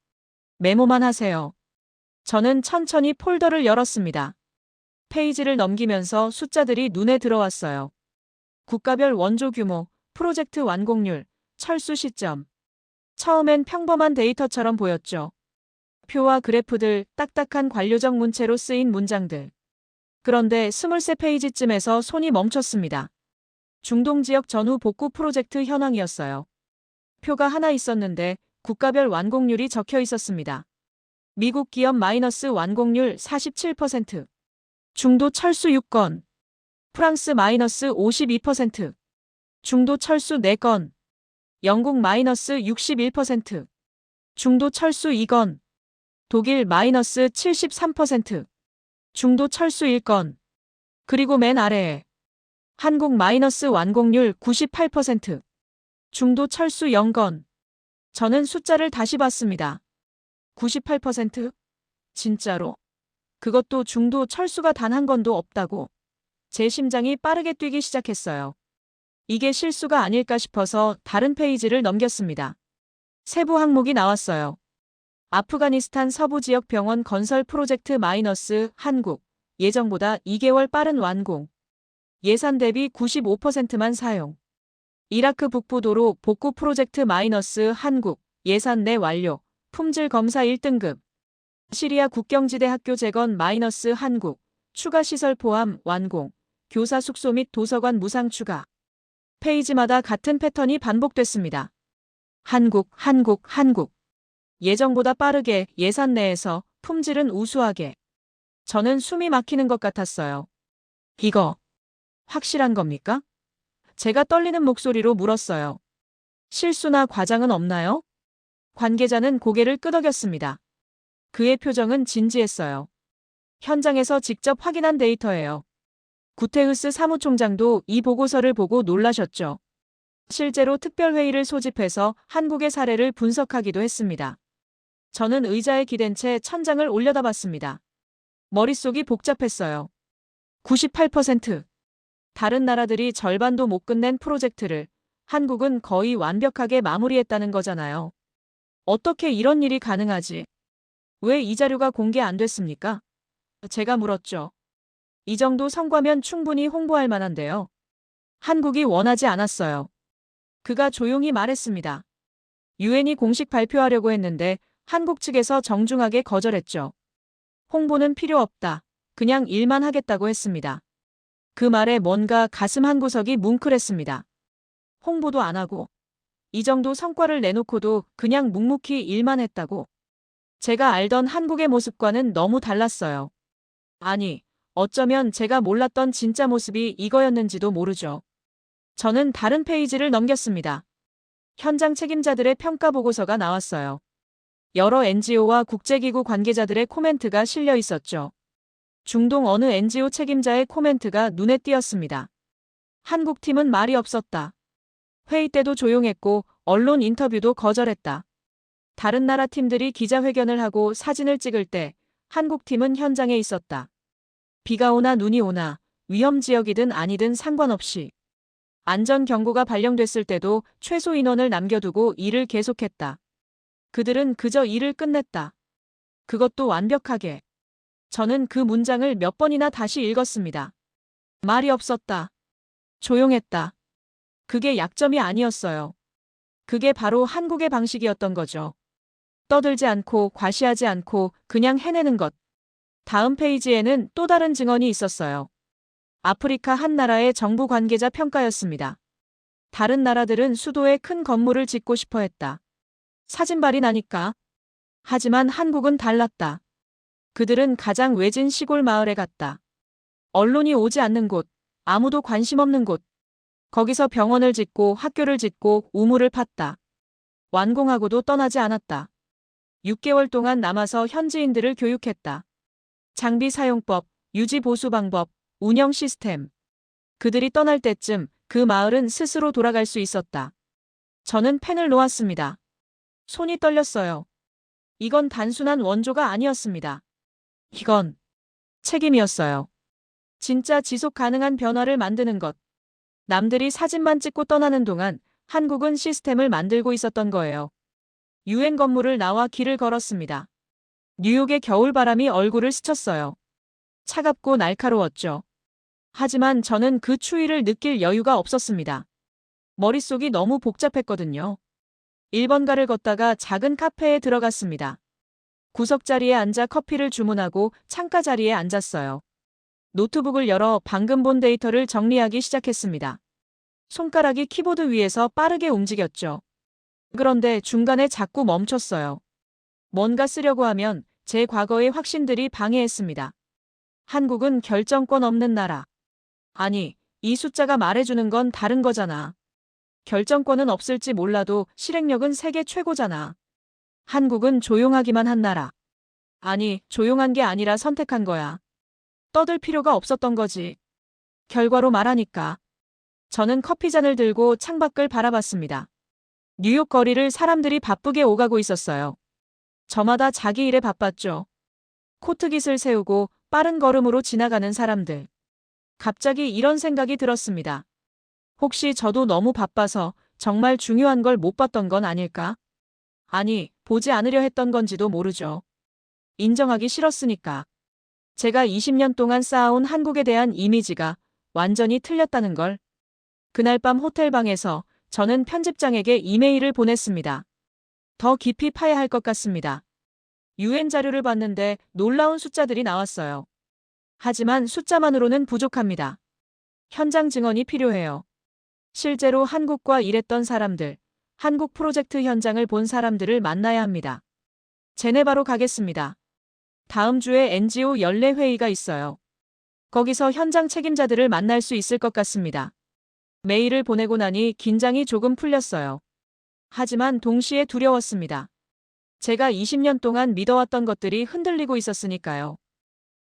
메모만 하세요. 저는 천천히 폴더를 열었습니다. 페이지를 넘기면서 숫자들이 눈에 들어왔어요. 국가별 원조 규모, 프로젝트 완공률, 철수 시점. 처음엔 평범한 데이터처럼 보였죠. 표와 그래프들, 딱딱한 관료적 문체로 쓰인 문장들. 그런데 23페이지쯤에서 손이 멈췄습니다. 중동 지역 전후 복구 프로젝트 현황이었어요. 표가 하나 있었는데 국가별 완공률이 적혀 있었습니다. 미국 기업 마이너스 완공률 47%, 중도 철수 6건, 프랑스 마이너스 52%, 중도 철수 4건, 영국 마이너스 61%, 중도 철수 2건, 독일 마이너스 73%, 중도 철수 1건, 그리고 맨 아래에 한국 마이너스 완공률 98%, 중도 철수 0건. 저는 숫자를 다시 봤습니다. 98%? 진짜로? 그것도 중도 철수가 단 한 건도 없다고. 제 심장이 빠르게 뛰기 시작했어요. 이게 실수가 아닐까 싶어서 다른 페이지를 넘겼습니다. 세부 항목이 나왔어요. 아프가니스탄 서부 지역 병원 건설 프로젝트 마이너스 한국, 예정보다 2개월 빠른 완공. 예산 대비 95%만 사용. 이라크 북부 도로 복구 프로젝트 마이너스 한국, 예산 내 완료. 품질 검사 1등급. 시리아 국경지대 학교 재건 마이너스 한국, 추가 시설 포함 완공. 교사 숙소 및 도서관 무상 추가. 페이지마다 같은 패턴이 반복됐습니다. 한국. 예정보다 빠르게, 예산 내에서, 품질은 우수하게. 저는 숨이 막히는 것 같았어요. 이거 확실한 겁니까? 제가 떨리는 목소리로 물었어요. 실수나 과장은 없나요? 관계자는 고개를 끄덕였습니다. 그의 표정은 진지했어요. 현장에서 직접 확인한 데이터예요. 구테흐스 사무총장도 이 보고서를 보고 놀라셨죠. 실제로 특별회의를 소집해서 한국의 사례를 분석하기도 했습니다. 저는 의자에 기댄 채 천장을 올려다봤습니다. 머릿속이 복잡했어요. 98%. 다른 나라들이 절반도 못 끝낸 프로젝트를 한국은 거의 완벽하게 마무리했다는 거잖아요. 어떻게 이런 일이 가능하지? 왜 이 자료가 공개 안 됐습니까? 제가 물었죠. 이 정도 성과면 충분히 홍보할 만한데요. 한국이 원하지 않았어요. 그가 조용히 말했습니다. 유엔이 공식 발표하려고 했는데 한국 측에서 정중하게 거절했죠. 홍보는 필요 없다. 그냥 일만 하겠다고 했습니다. 그 말에 뭔가 가슴 한구석이 뭉클했습니다. 홍보도 안 하고 이 정도 성과를 내놓고도 그냥 묵묵히 일만 했다고. 제가 알던 한국의 모습과는 너무 달랐어요. 아니, 어쩌면 제가 몰랐던 진짜 모습이 이거였는지도 모르죠. 저는 다른 페이지를 넘겼습니다. 현장 책임자들의 평가 보고서가 나왔어요. 여러 NGO와 국제기구 관계자들의 코멘트가 실려 있었죠. 중동 어느 NGO 책임자의 코멘트가 눈에 띄었습니다. 한국팀은 말이 없었다. 회의 때도 조용했고 언론 인터뷰도 거절했다. 다른 나라 팀들이 기자회견을 하고 사진을 찍을 때 한국팀은 현장에 있었다. 비가 오나 눈이 오나 위험 지역이든 아니든 상관없이. 안전 경고가 발령됐을 때도 최소 인원을 남겨두고 일을 계속했다. 그들은 그저 일을 끝냈다. 그것도 완벽하게. 저는 그 문장을 몇 번이나 다시 읽었습니다. 말이 없었다. 조용했다. 그게 약점이 아니었어요. 그게 바로 한국의 방식이었던 거죠. 떠들지 않고 과시하지 않고 그냥 해내는 것. 다음 페이지에는 또 다른 증언이 있었어요. 아프리카 한 나라의 정부 관계자 평가였습니다. 다른 나라들은 수도에 큰 건물을 짓고 싶어 했다. 사진발이 나니까. 하지만 한국은 달랐다. 그들은 가장 외진 시골 마을에 갔다. 언론이 오지 않는 곳, 아무도 관심 없는 곳. 거기서 병원을 짓고 학교를 짓고 우물을 팠다. 완공하고도 떠나지 않았다. 6개월 동안 남아서 현지인들을 교육했다. 장비 사용법, 유지 보수 방법, 운영 시스템. 그들이 떠날 때쯤 그 마을은 스스로 돌아갈 수 있었다. 저는 펜을 놓았습니다. 손이 떨렸어요. 이건 단순한 원조가 아니었습니다. 이건 책임이었어요. 진짜 지속 가능한 변화를 만드는 것. 남들이 사진만 찍고 떠나는 동안 한국은 시스템을 만들고 있었던 거예요. 유엔 건물을 나와 길을 걸었습니다. 뉴욕의 겨울바람이 얼굴을 스쳤어요. 차갑고 날카로웠죠. 하지만 저는 그 추위를 느낄 여유가 없었습니다. 머릿속이 너무 복잡했거든요. 1번가를 걷다가 작은 카페에 들어갔습니다. 구석 자리에 앉아 커피를 주문하고 창가 자리에 앉았어요. 노트북을 열어 방금 본 데이터를 정리하기 시작했습니다. 손가락이 키보드 위에서 빠르게 움직였죠. 그런데 중간에 자꾸 멈췄어요. 뭔가 쓰려고 하면 제 과거의 확신들이 방해했습니다. 한국은 결정권 없는 나라. 아니, 이 숫자가 말해주는 건 다른 거잖아. 결정권은 없을지 몰라도 실행력은 세계 최고잖아. 한국은 조용하기만 한 나라. 아니, 조용한 게 아니라 선택한 거야. 떠들 필요가 없었던 거지. 결과로 말하니까. 저는 커피잔을 들고 창밖을 바라봤습니다. 뉴욕 거리를 사람들이 바쁘게 오가고 있었어요. 저마다 자기 일에 바빴죠. 코트깃을 세우고 빠른 걸음으로 지나가는 사람들. 갑자기 이런 생각이 들었습니다. 혹시 저도 너무 바빠서 정말 중요한 걸 못 봤던 건 아닐까? 아니, 보지 않으려 했던 건지도 모르죠. 인정하기 싫었으니까. 제가 20년 동안 쌓아온 한국에 대한 이미지가 완전히 틀렸다는 걸. 그날 밤 호텔방에서 저는 편집장에게 이메일을 보냈습니다. 더 깊이 파야 할 것 같습니다. UN 자료를 봤는데 놀라운 숫자들이 나왔어요. 하지만 숫자만으로는 부족합니다. 현장 증언이 필요해요. 실제로 한국과 일했던 사람들, 한국 프로젝트 현장을 본 사람들을 만나야 합니다. 제네바로 가겠습니다. 다음 주에 NGO 연례 회의가 있어요. 거기서 현장 책임자들을 만날 수 있을 것 같습니다. 메일을 보내고 나니 긴장이 조금 풀렸어요. 하지만 동시에 두려웠습니다. 제가 20년 동안 믿어왔던 것들이 흔들리고 있었으니까요.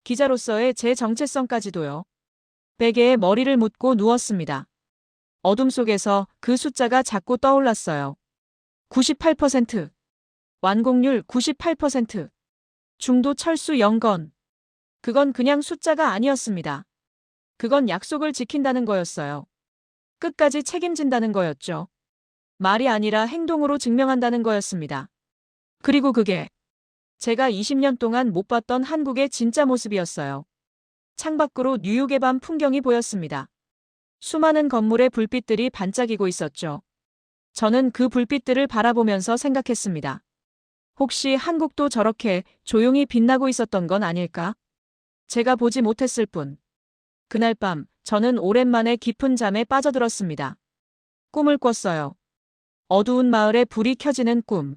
기자로서의 제 정체성까지도요. 베개에 머리를 묻고 누웠습니다. 어둠 속에서 그 숫자가 자꾸 떠올랐어요. 98%. 완공률 98%. 중도 철수 0건. 그건 그냥 숫자가 아니었습니다. 그건 약속을 지킨다는 거였어요. 끝까지 책임진다는 거였죠. 말이 아니라 행동으로 증명한다는 거였습니다. 그리고 그게 제가 20년 동안 못 봤던 한국의 진짜 모습이었어요. 창밖으로 뉴욕의 밤 풍경이 보였습니다. 수많은 건물의 불빛들이 반짝이고 있었죠. 저는 그 불빛들을 바라보면서 생각했습니다. 혹시 한국도 저렇게 조용히 빛나고 있었던 건 아닐까? 제가 보지 못했을 뿐. 그날 밤 저는 오랜만에 깊은 잠에 빠져들었습니다. 꿈을 꿨어요. 어두운 마을에 불이 켜지는 꿈.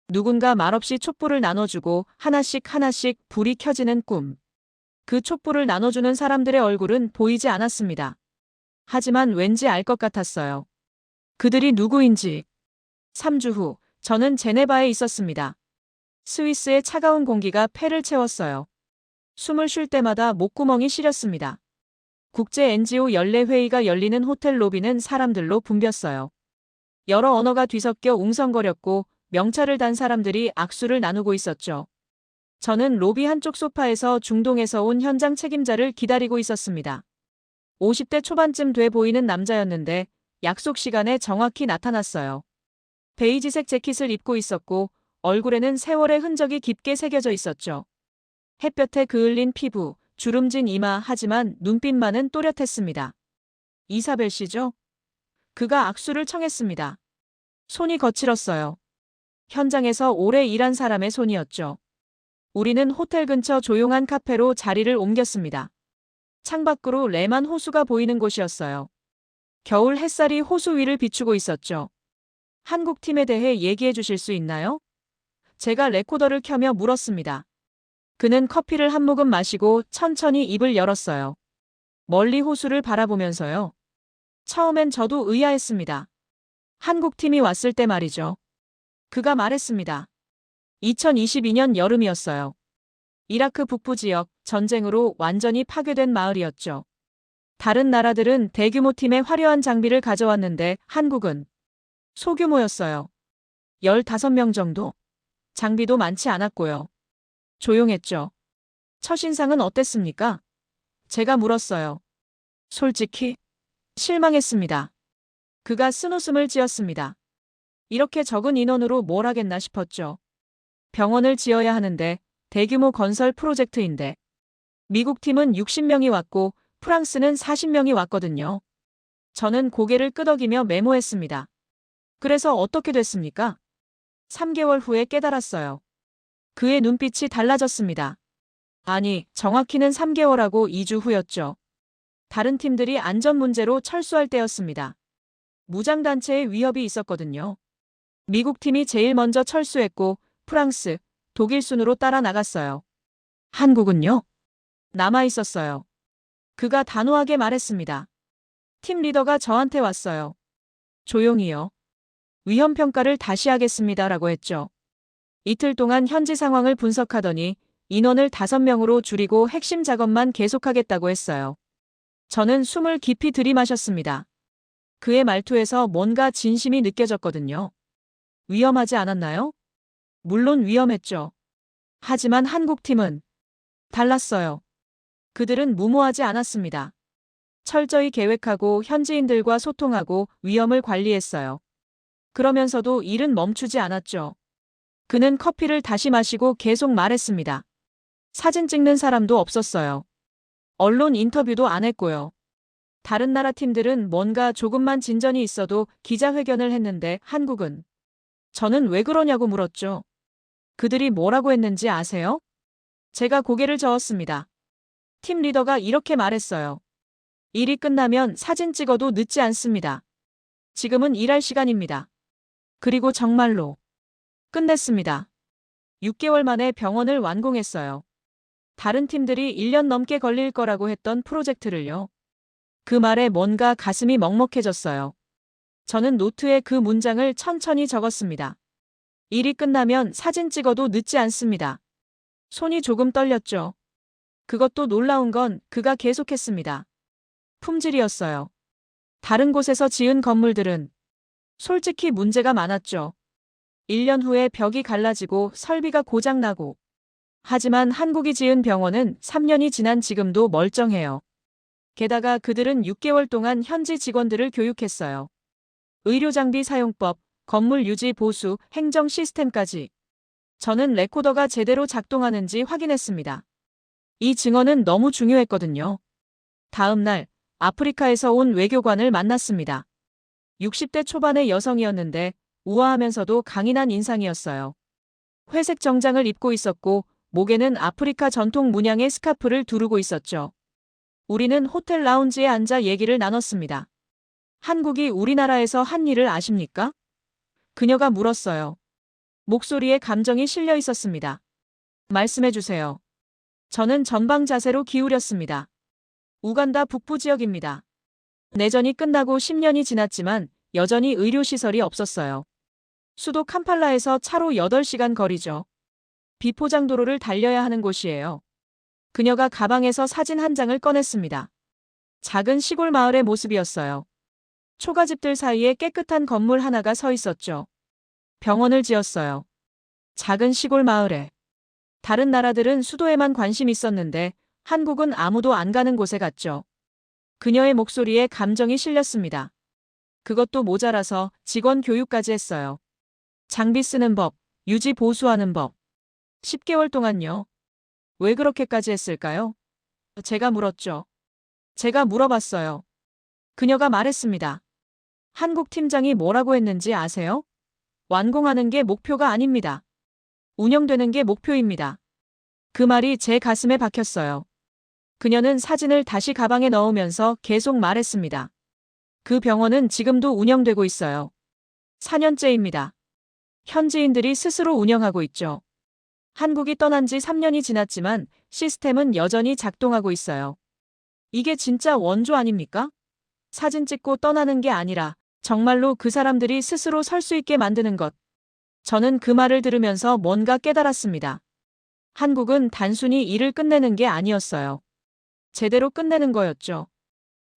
누군가 말없이 촛불을 나눠주고 하나씩 하나씩 불이 켜지는 꿈. 그 촛불을 나눠주는 사람들의 얼굴은 보이지 않았습니다. 하지만 왠지 알 것 같았어요. 그들이 누구인지. 3주 후 저는 제네바에 있었습니다. 스위스의 차가운 공기가 폐를 채웠어요. 숨을 쉴 때마다 목구멍이 시렸습니다. 국제 NGO 연례 회의가 열리는 호텔 로비는 사람들로 붐볐어요. 여러 언어가 뒤섞여 웅성거렸고 명찰을 단 사람들이 악수를 나누고 있었죠. 저는 로비 한쪽 소파에서 중동에서 온 현장 책임자를 기다리고 있었습니다. 50대 초반쯤 돼 보이는 남자였는데 약속 시간에 정확히 나타났어요. 베이지색 재킷을 입고 있었고 얼굴에는 세월의 흔적이 깊게 새겨져 있었죠. 햇볕에 그을린 피부, 주름진 이마 하지만 눈빛만은 또렷했습니다. 이사벨 씨죠? 그가 악수를 청했습니다. 손이 거칠었어요. 현장에서 오래 일한 사람의 손이었죠. 우리는 호텔 근처 조용한 카페로 자리를 옮겼습니다. 창밖으로 레만 호수가 보이는 곳이었어요. 겨울 햇살이 호수 위를 비추고 있었죠. 한국 팀에 대해 얘기해 주실 수 있나요? 제가 레코더를 켜며 물었습니다. 그는 커피를 한 모금 마시고 천천히 입을 열었어요. 멀리 호수를 바라보면서요. 처음엔 저도 의아했습니다. 한국 팀이 왔을 때 말이죠. 그가 말했습니다. 2022년 여름이었어요. 이라크 북부 지역 전쟁으로 완전히 파괴된 마을이었죠. 다른 나라들은 대규모 팀의 화려한 장비를 가져왔는데 한국은 소규모였어요. 15명 정도. 장비도 많지 않았고요. 조용했죠. 첫인상은 어땠습니까? 제가 물었어요. 솔직히 실망했습니다. 그가 쓴웃음을 지었습니다. 이렇게 적은 인원으로 뭘 하겠나 싶었죠. 병원을 지어야 하는데 대규모 건설 프로젝트인데 미국 팀은 60명이 왔고 프랑스는 40명이 왔거든요. 저는 고개를 끄덕이며 메모했습니다. 그래서 어떻게 됐습니까? 3개월 후에 깨달았어요. 그의 눈빛이 달라졌습니다. 아니, 정확히는 3개월하고 2주 후였죠. 다른 팀들이 안전 문제로 철수할 때였습니다. 무장단체의 위협이 있었거든요. 미국 팀이 제일 먼저 철수했고 프랑스, 독일 순으로 따라 나갔어요. 한국은요? 남아 있었어요. 그가 단호하게 말했습니다. 팀 리더가 저한테 왔어요. 조용히요. 위험 평가를 다시 하겠습니다라고 했죠. 이틀 동안 현지 상황을 분석하더니 인원을 5명으로 줄이고 핵심 작업만 계속하겠다고 했어요. 저는 숨을 깊이 들이마셨습니다. 그의 말투에서 뭔가 진심이 느껴졌거든요. 위험하지 않았나요? 물론 위험했죠. 하지만 한국팀은 달랐어요. 그들은 무모하지 않았습니다. 철저히 계획하고 현지인들과 소통하고 위험을 관리했어요. 그러면서도 일은 멈추지 않았죠. 그는 커피를 다시 마시고 계속 말했습니다. 사진 찍는 사람도 없었어요. 언론 인터뷰도 안 했고요. 다른 나라 팀들은 뭔가 조금만 진전이 있어도 기자회견을 했는데 한국은 저는 왜 그러냐고 물었죠. 그들이 뭐라고 했는지 아세요? 제가 고개를 저었습니다. 팀 리더가 이렇게 말했어요. 일이 끝나면 사진 찍어도 늦지 않습니다. 지금은 일할 시간입니다. 그리고 정말로 끝냈습니다. 6개월 만에 병원을 완공했어요. 다른 팀들이 1년 넘게 걸릴 거라고 했던 프로젝트를요. 그 말에 뭔가 가슴이 먹먹해졌어요. 저는 노트에 그 문장을 천천히 적었습니다. 일이 끝나면 사진 찍어도 늦지 않습니다. 손이 조금 떨렸죠. 그것도 놀라운 건 그가 계속했습니다. 품질이었어요. 다른 곳에서 지은 건물들은 솔직히 문제가 많았죠. 1년 후에 벽이 갈라지고 설비가 고장나고. 하지만 한국이 지은 병원은 3년이 지난 지금도 멀쩡해요. 게다가 그들은 6개월 동안 현지 직원들을 교육했어요. 의료장비 사용법, 건물 유지 보수, 행정 시스템까지. 저는 레코더가 제대로 작동하는지 확인했습니다. 이 증언은 너무 중요했거든요. 다음 날 아프리카에서 온 외교관을 만났습니다. 60대 초반의 여성이었는데 우아하면서도 강인한 인상이었어요. 회색 정장을 입고 있었고 목에는 아프리카 전통 문양의 스카프를 두르고 있었죠. 우리는 호텔 라운지에 앉아 얘기를 나눴습니다. 한국이 우리나라에서 한 일을 아십니까? 그녀가 물었어요. 목소리에 감정이 실려 있었습니다. 말씀해 주세요. 저는 전방 자세로 기울였습니다. 우간다 북부 지역입니다. 내전이 끝나고 10년이 지났지만 여전히 의료시설이 없었어요. 수도 캄팔라에서 차로 8시간 거리죠. 비포장도로를 달려야 하는 곳이에요. 그녀가 가방에서 사진 한 장을 꺼냈습니다. 작은 시골 마을의 모습이었어요. 초가집들 사이에 깨끗한 건물 하나가 서 있었죠. 병원을 지었어요. 작은 시골 마을에. 다른 나라들은 수도에만 관심 있었는데 한국은 아무도 안 가는 곳에 갔죠. 그녀의 목소리에 감정이 실렸습니다. 그것도 모자라서 직원 교육까지 했어요. 장비 쓰는 법, 유지 보수하는 법. 10개월 동안요. 왜 그렇게까지 했을까요? 제가 물었죠. 제가 물어봤어요. 그녀가 말했습니다. 한국 팀장이 뭐라고 했는지 아세요? 완공하는 게 목표가 아닙니다. 운영되는 게 목표입니다. 그 말이 제 가슴에 박혔어요. 그녀는 사진을 다시 가방에 넣으면서 계속 말했습니다. 그 병원은 지금도 운영되고 있어요. 4년째입니다. 현지인들이 스스로 운영하고 있죠. 한국이 떠난 지 3년이 지났지만 시스템은 여전히 작동하고 있어요. 이게 진짜 원조 아닙니까? 사진 찍고 떠나는 게 아니라 정말로 그 사람들이 스스로 설 수 있게 만드는 것. 저는 그 말을 들으면서 뭔가 깨달았습니다. 한국은 단순히 일을 끝내는 게 아니었어요. 제대로 끝내는 거였죠.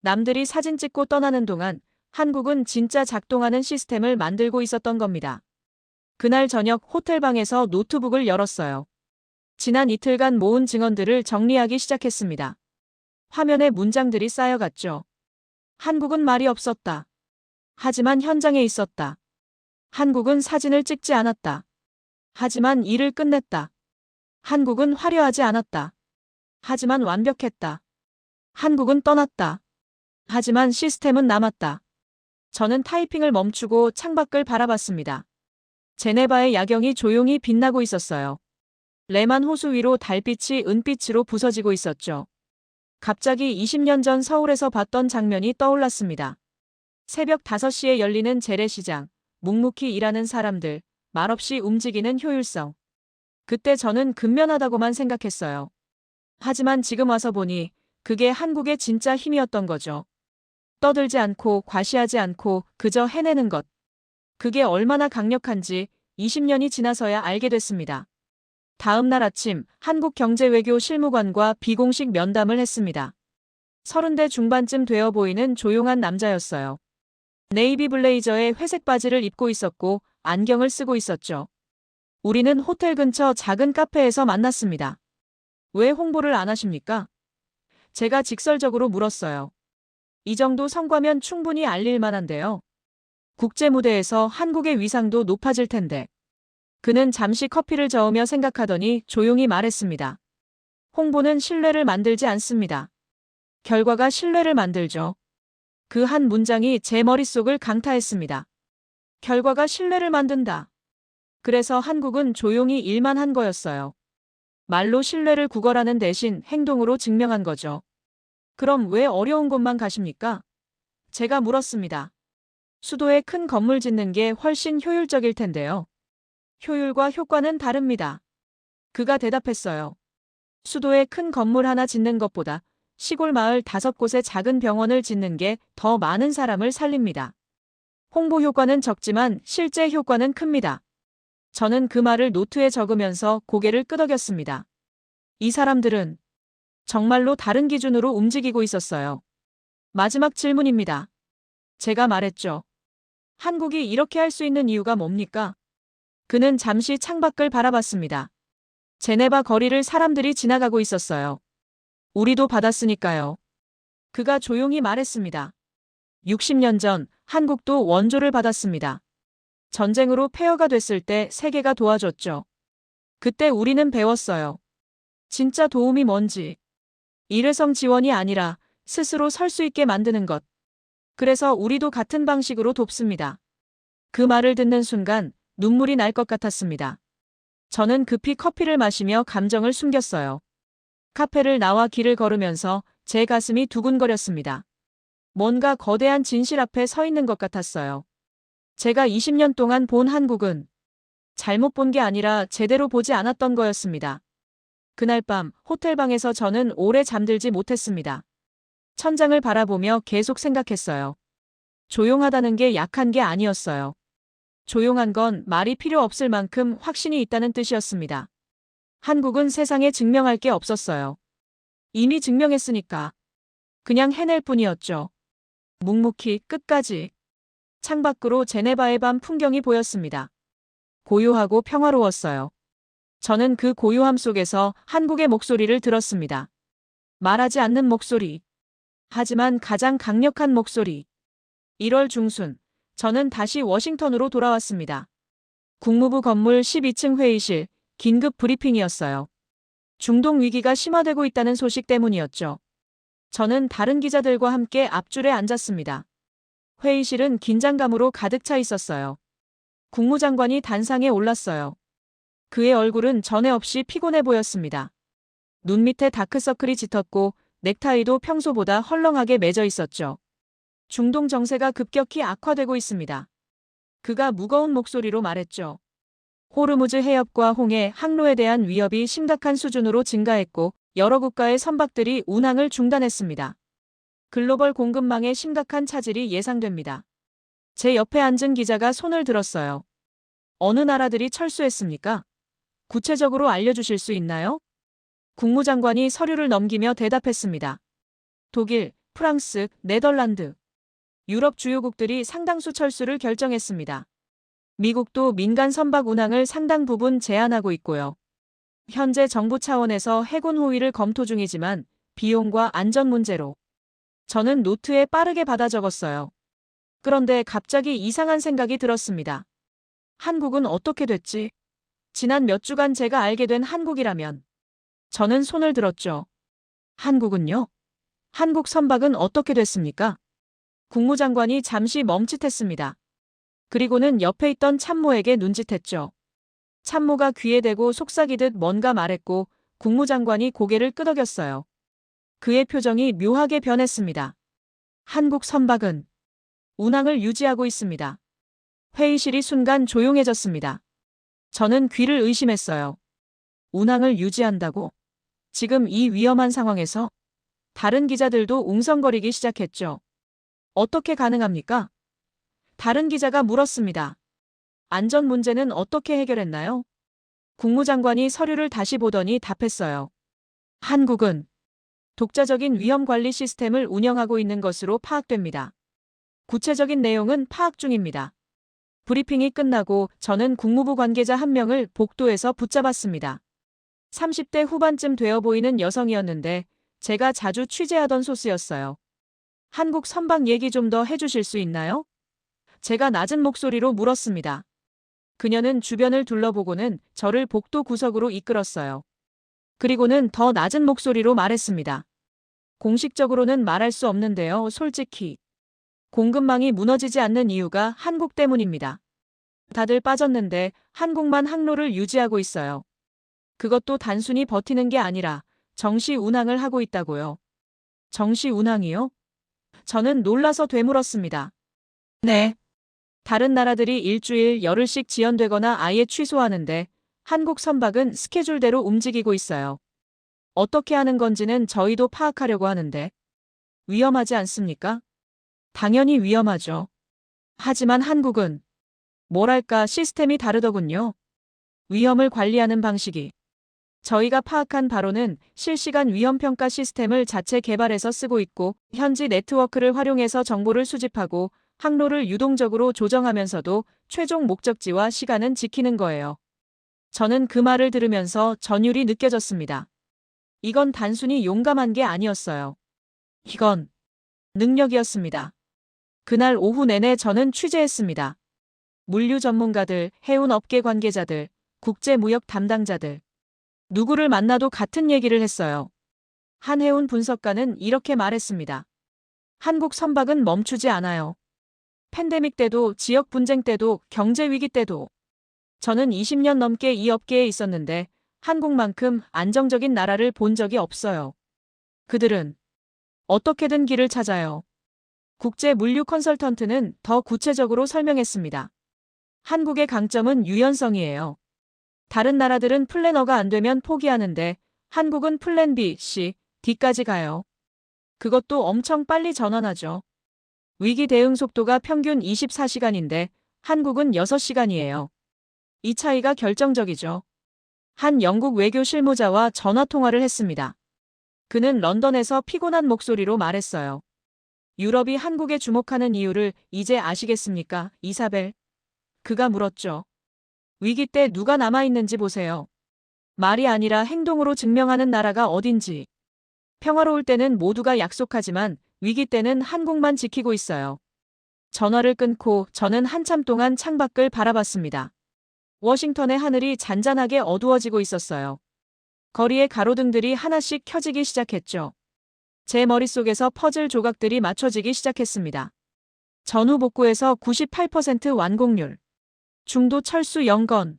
남들이 사진 찍고 떠나는 동안 한국은 진짜 작동하는 시스템을 만들고 있었던 겁니다. 그날 저녁 호텔방에서 노트북을 열었어요. 지난 이틀간 모은 증언들을 정리하기 시작했습니다. 화면에 문장들이 쌓여갔죠. 한국은 말이 없었다. 하지만 현장에 있었다. 한국은 사진을 찍지 않았다. 하지만 일을 끝냈다. 한국은 화려하지 않았다. 하지만 완벽했다. 한국은 떠났다. 하지만 시스템은 남았다. 저는 타이핑을 멈추고 창밖을 바라봤습니다. 제네바의 야경이 조용히 빛나고 있었어요. 레만 호수 위로 달빛이 은빛으로 부서지고 있었죠. 갑자기 20년 전 서울에서 봤던 장면이 떠올랐습니다. 새벽 5시에 열리는 재래시장, 묵묵히 일하는 사람들, 말없이 움직이는 효율성. 그때 저는 근면하다고만 생각했어요. 하지만 지금 와서 보니 그게 한국의 진짜 힘이었던 거죠. 떠들지 않고 과시하지 않고 그저 해내는 것. 그게 얼마나 강력한지 20년이 지나서야 알게 됐습니다. 다음 날 아침 한국경제외교 실무관과 비공식 면담을 했습니다. 30대 중반쯤 되어 보이는 조용한 남자였어요. 네이비 블레이저에 회색 바지를 입고 있었고 안경을 쓰고 있었죠. 우리는 호텔 근처 작은 카페에서 만났습니다. 왜 홍보를 안 하십니까? 제가 직설적으로 물었어요. 이 정도 성과면 충분히 알릴 만한데요. 국제 무대에서 한국의 위상도 높아질 텐데. 그는 잠시 커피를 저으며 생각하더니 조용히 말했습니다. 홍보는 신뢰를 만들지 않습니다. 결과가 신뢰를 만들죠. 그 한 문장이 제 머릿속을 강타했습니다. 결과가 신뢰를 만든다. 그래서 한국은 조용히 일만 한 거였어요. 말로 신뢰를 구걸하는 대신 행동으로 증명한 거죠. 그럼 왜 어려운 곳만 가십니까? 제가 물었습니다. 수도에 큰 건물 짓는 게 훨씬 효율적일 텐데요. 효율과 효과는 다릅니다. 그가 대답했어요. 수도에 큰 건물 하나 짓는 것보다 시골 마을 5곳에 작은 병원을 짓는 게 더 많은 사람을 살립니다. 홍보 효과는 적지만 실제 효과는 큽니다. 저는 그 말을 노트에 적으면서 고개를 끄덕였습니다. 이 사람들은 정말로 다른 기준으로 움직이고 있었어요. 마지막 질문입니다. 제가 말했죠. 한국이 이렇게 할 수 있는 이유가 뭡니까? 그는 잠시 창밖을 바라봤습니다. 제네바 거리를 사람들이 지나가고 있었어요. 우리도 받았으니까요. 그가 조용히 말했습니다. 60년 전 한국도 원조를 받았습니다. 전쟁으로 폐허가 됐을 때 세계가 도와줬죠. 그때 우리는 배웠어요. 진짜 도움이 뭔지. 일회성 지원이 아니라 스스로 설 수 있게 만드는 것. 그래서 우리도 같은 방식으로 돕습니다. 그 말을 듣는 순간 눈물이 날 것 같았습니다. 저는 급히 커피를 마시며 감정을 숨겼어요. 카페를 나와 길을 걸으면서 제 가슴이 두근거렸습니다. 뭔가 거대한 진실 앞에 서 있는 것 같았어요. 제가 20년 동안 본 한국은 잘못 본 게 아니라 제대로 보지 않았던 거였습니다. 그날 밤 호텔방에서 저는 오래 잠들지 못했습니다. 천장을 바라보며 계속 생각했어요. 조용하다는 게 약한 게 아니었어요. 조용한 건 말이 필요 없을 만큼 확신이 있다는 뜻이었습니다. 한국은 세상에 증명할 게 없었어요. 이미 증명했으니까. 그냥 해낼 뿐이었죠. 묵묵히 끝까지. 창밖으로 제네바의 밤 풍경이 보였습니다. 고요하고 평화로웠어요. 저는 그 고요함 속에서 한국의 목소리를 들었습니다. 말하지 않는 목소리. 하지만 가장 강력한 목소리. 1월 중순. 저는 다시 워싱턴으로 돌아왔습니다. 국무부 건물 12층 회의실, 긴급 브리핑이었어요. 중동 위기가 심화되고 있다는 소식 때문이었죠. 저는 다른 기자들과 함께 앞줄에 앉았습니다. 회의실은 긴장감으로 가득 차 있었어요. 국무장관이 단상에 올랐어요. 그의 얼굴은 전에 없이 피곤해 보였습니다. 눈 밑에 다크서클이 짙었고 넥타이도 평소보다 헐렁하게 맺어 있었죠. 중동 정세가 급격히 악화되고 있습니다. 그가 무거운 목소리로 말했죠. 호르무즈 해협과 홍해 항로에 대한 위협이 심각한 수준으로 증가했고 여러 국가의 선박들이 운항을 중단했습니다. 글로벌 공급망에 심각한 차질이 예상됩니다. 제 옆에 앉은 기자가 손을 들었어요. 어느 나라들이 철수했습니까? 구체적으로 알려주실 수 있나요? 국무장관이 서류를 넘기며 대답했습니다. 독일, 프랑스, 네덜란드. 유럽 주요국들이 상당수 철수를 결정했습니다. 미국도 민간 선박 운항을 상당 부분 제한하고 있고요. 현재 정부 차원에서 해군 호위를 검토 중이지만 비용과 안전 문제로. 저는 노트에 빠르게 받아 적었어요. 그런데 갑자기 이상한 생각이 들었습니다. 한국은 어떻게 됐지? 지난 몇 주간 제가 알게 된 한국이라면. 저는 손을 들었죠. 한국은요? 한국 선박은 어떻게 됐습니까? 국무장관이 잠시 멈칫했습니다. 그리고는 옆에 있던 참모에게 눈짓했죠. 참모가 귀에 대고 속삭이듯 뭔가 말했고 국무장관이 고개를 끄덕였어요. 그의 표정이 묘하게 변했습니다. 한국 선박은 운항을 유지하고 있습니다. 회의실이 순간 조용해졌습니다. 저는 귀를 의심했어요. 운항을 유지한다고? 지금 이 위험한 상황에서? 다른 기자들도 웅성거리기 시작했죠. 어떻게 가능합니까? 다른 기자가 물었습니다. 안전 문제는 어떻게 해결했나요? 국무장관이 서류를 다시 보더니 답했어요. 한국은 독자적인 위험 관리 시스템을 운영하고 있는 것으로 파악됩니다. 구체적인 내용은 파악 중입니다. 브리핑이 끝나고 저는 국무부 관계자 한 명을 복도에서 붙잡았습니다. 30대 후반쯤 되어 보이는 여성이었는데 제가 자주 취재하던 소스였어요. 한국 선박 얘기 좀 더 해주실 수 있나요? 제가 낮은 목소리로 물었습니다. 그녀는 주변을 둘러보고는 저를 복도 구석으로 이끌었어요. 그리고는 더 낮은 목소리로 말했습니다. 공식적으로는 말할 수 없는데요, 솔직히. 공급망이 무너지지 않는 이유가 한국 때문입니다. 다들 빠졌는데 한국만 항로를 유지하고 있어요. 그것도 단순히 버티는 게 아니라 정시 운항을 하고 있다고요. 정시 운항이요? 저는 놀라서 되물었습니다. 네. 다른 나라들이 일주일, 열흘씩 지연되거나 아예 취소하는데 한국 선박은 스케줄대로 움직이고 있어요. 어떻게 하는 건지는 저희도 파악하려고 하는데 위험하지 않습니까? 당연히 위험하죠. 하지만 한국은 뭐랄까 시스템이 다르더군요. 위험을 관리하는 방식이. 저희가 파악한 바로는 실시간 위험평가 시스템을 자체 개발해서 쓰고 있고 현지 네트워크를 활용해서 정보를 수집하고 항로를 유동적으로 조정하면서도 최종 목적지와 시간은 지키는 거예요. 저는 그 말을 들으면서 전율이 느껴졌습니다. 이건 단순히 용감한 게 아니었어요. 이건 능력이었습니다. 그날 오후 내내 저는 취재했습니다. 물류 전문가들, 해운 업계 관계자들, 국제무역 담당자들. 누구를 만나도 같은 얘기를 했어요. 한 해운 분석가는 이렇게 말했습니다. 한국 선박은 멈추지 않아요. 팬데믹 때도, 지역 분쟁 때도, 경제 위기 때도. 저는 20년 넘게 이 업계에 있었는데 한국만큼 안정적인 나라를 본 적이 없어요. 그들은 어떻게든 길을 찾아요. 국제 물류 컨설턴트는 더 구체적으로 설명했습니다. 한국의 강점은 유연성이에요. 다른 나라들은 플래너가 안 되면 포기하는데 한국은 플랜 B, C, D까지 가요. 그것도 엄청 빨리 전환하죠. 위기 대응 속도가 평균 24시간인데 한국은 6시간이에요. 이 차이가 결정적이죠. 한 영국 외교 실무자와 전화 통화를 했습니다. 그는 런던에서 피곤한 목소리로 말했어요. 유럽이 한국에 주목하는 이유를 이제 아시겠습니까, 이사벨? 그가 물었죠. 위기 때 누가 남아있는지 보세요. 말이 아니라 행동으로 증명하는 나라가 어딘지. 평화로울 때는 모두가 약속하지만 위기 때는 한국만 지키고 있어요. 전화를 끊고 저는 한참 동안 창밖을 바라봤습니다. 워싱턴의 하늘이 잔잔하게 어두워지고 있었어요. 거리의 가로등들이 하나씩 켜지기 시작했죠. 제 머릿속에서 퍼즐 조각들이 맞춰지기 시작했습니다. 전후 복구에서 98% 완공률. 중도 철수 0건.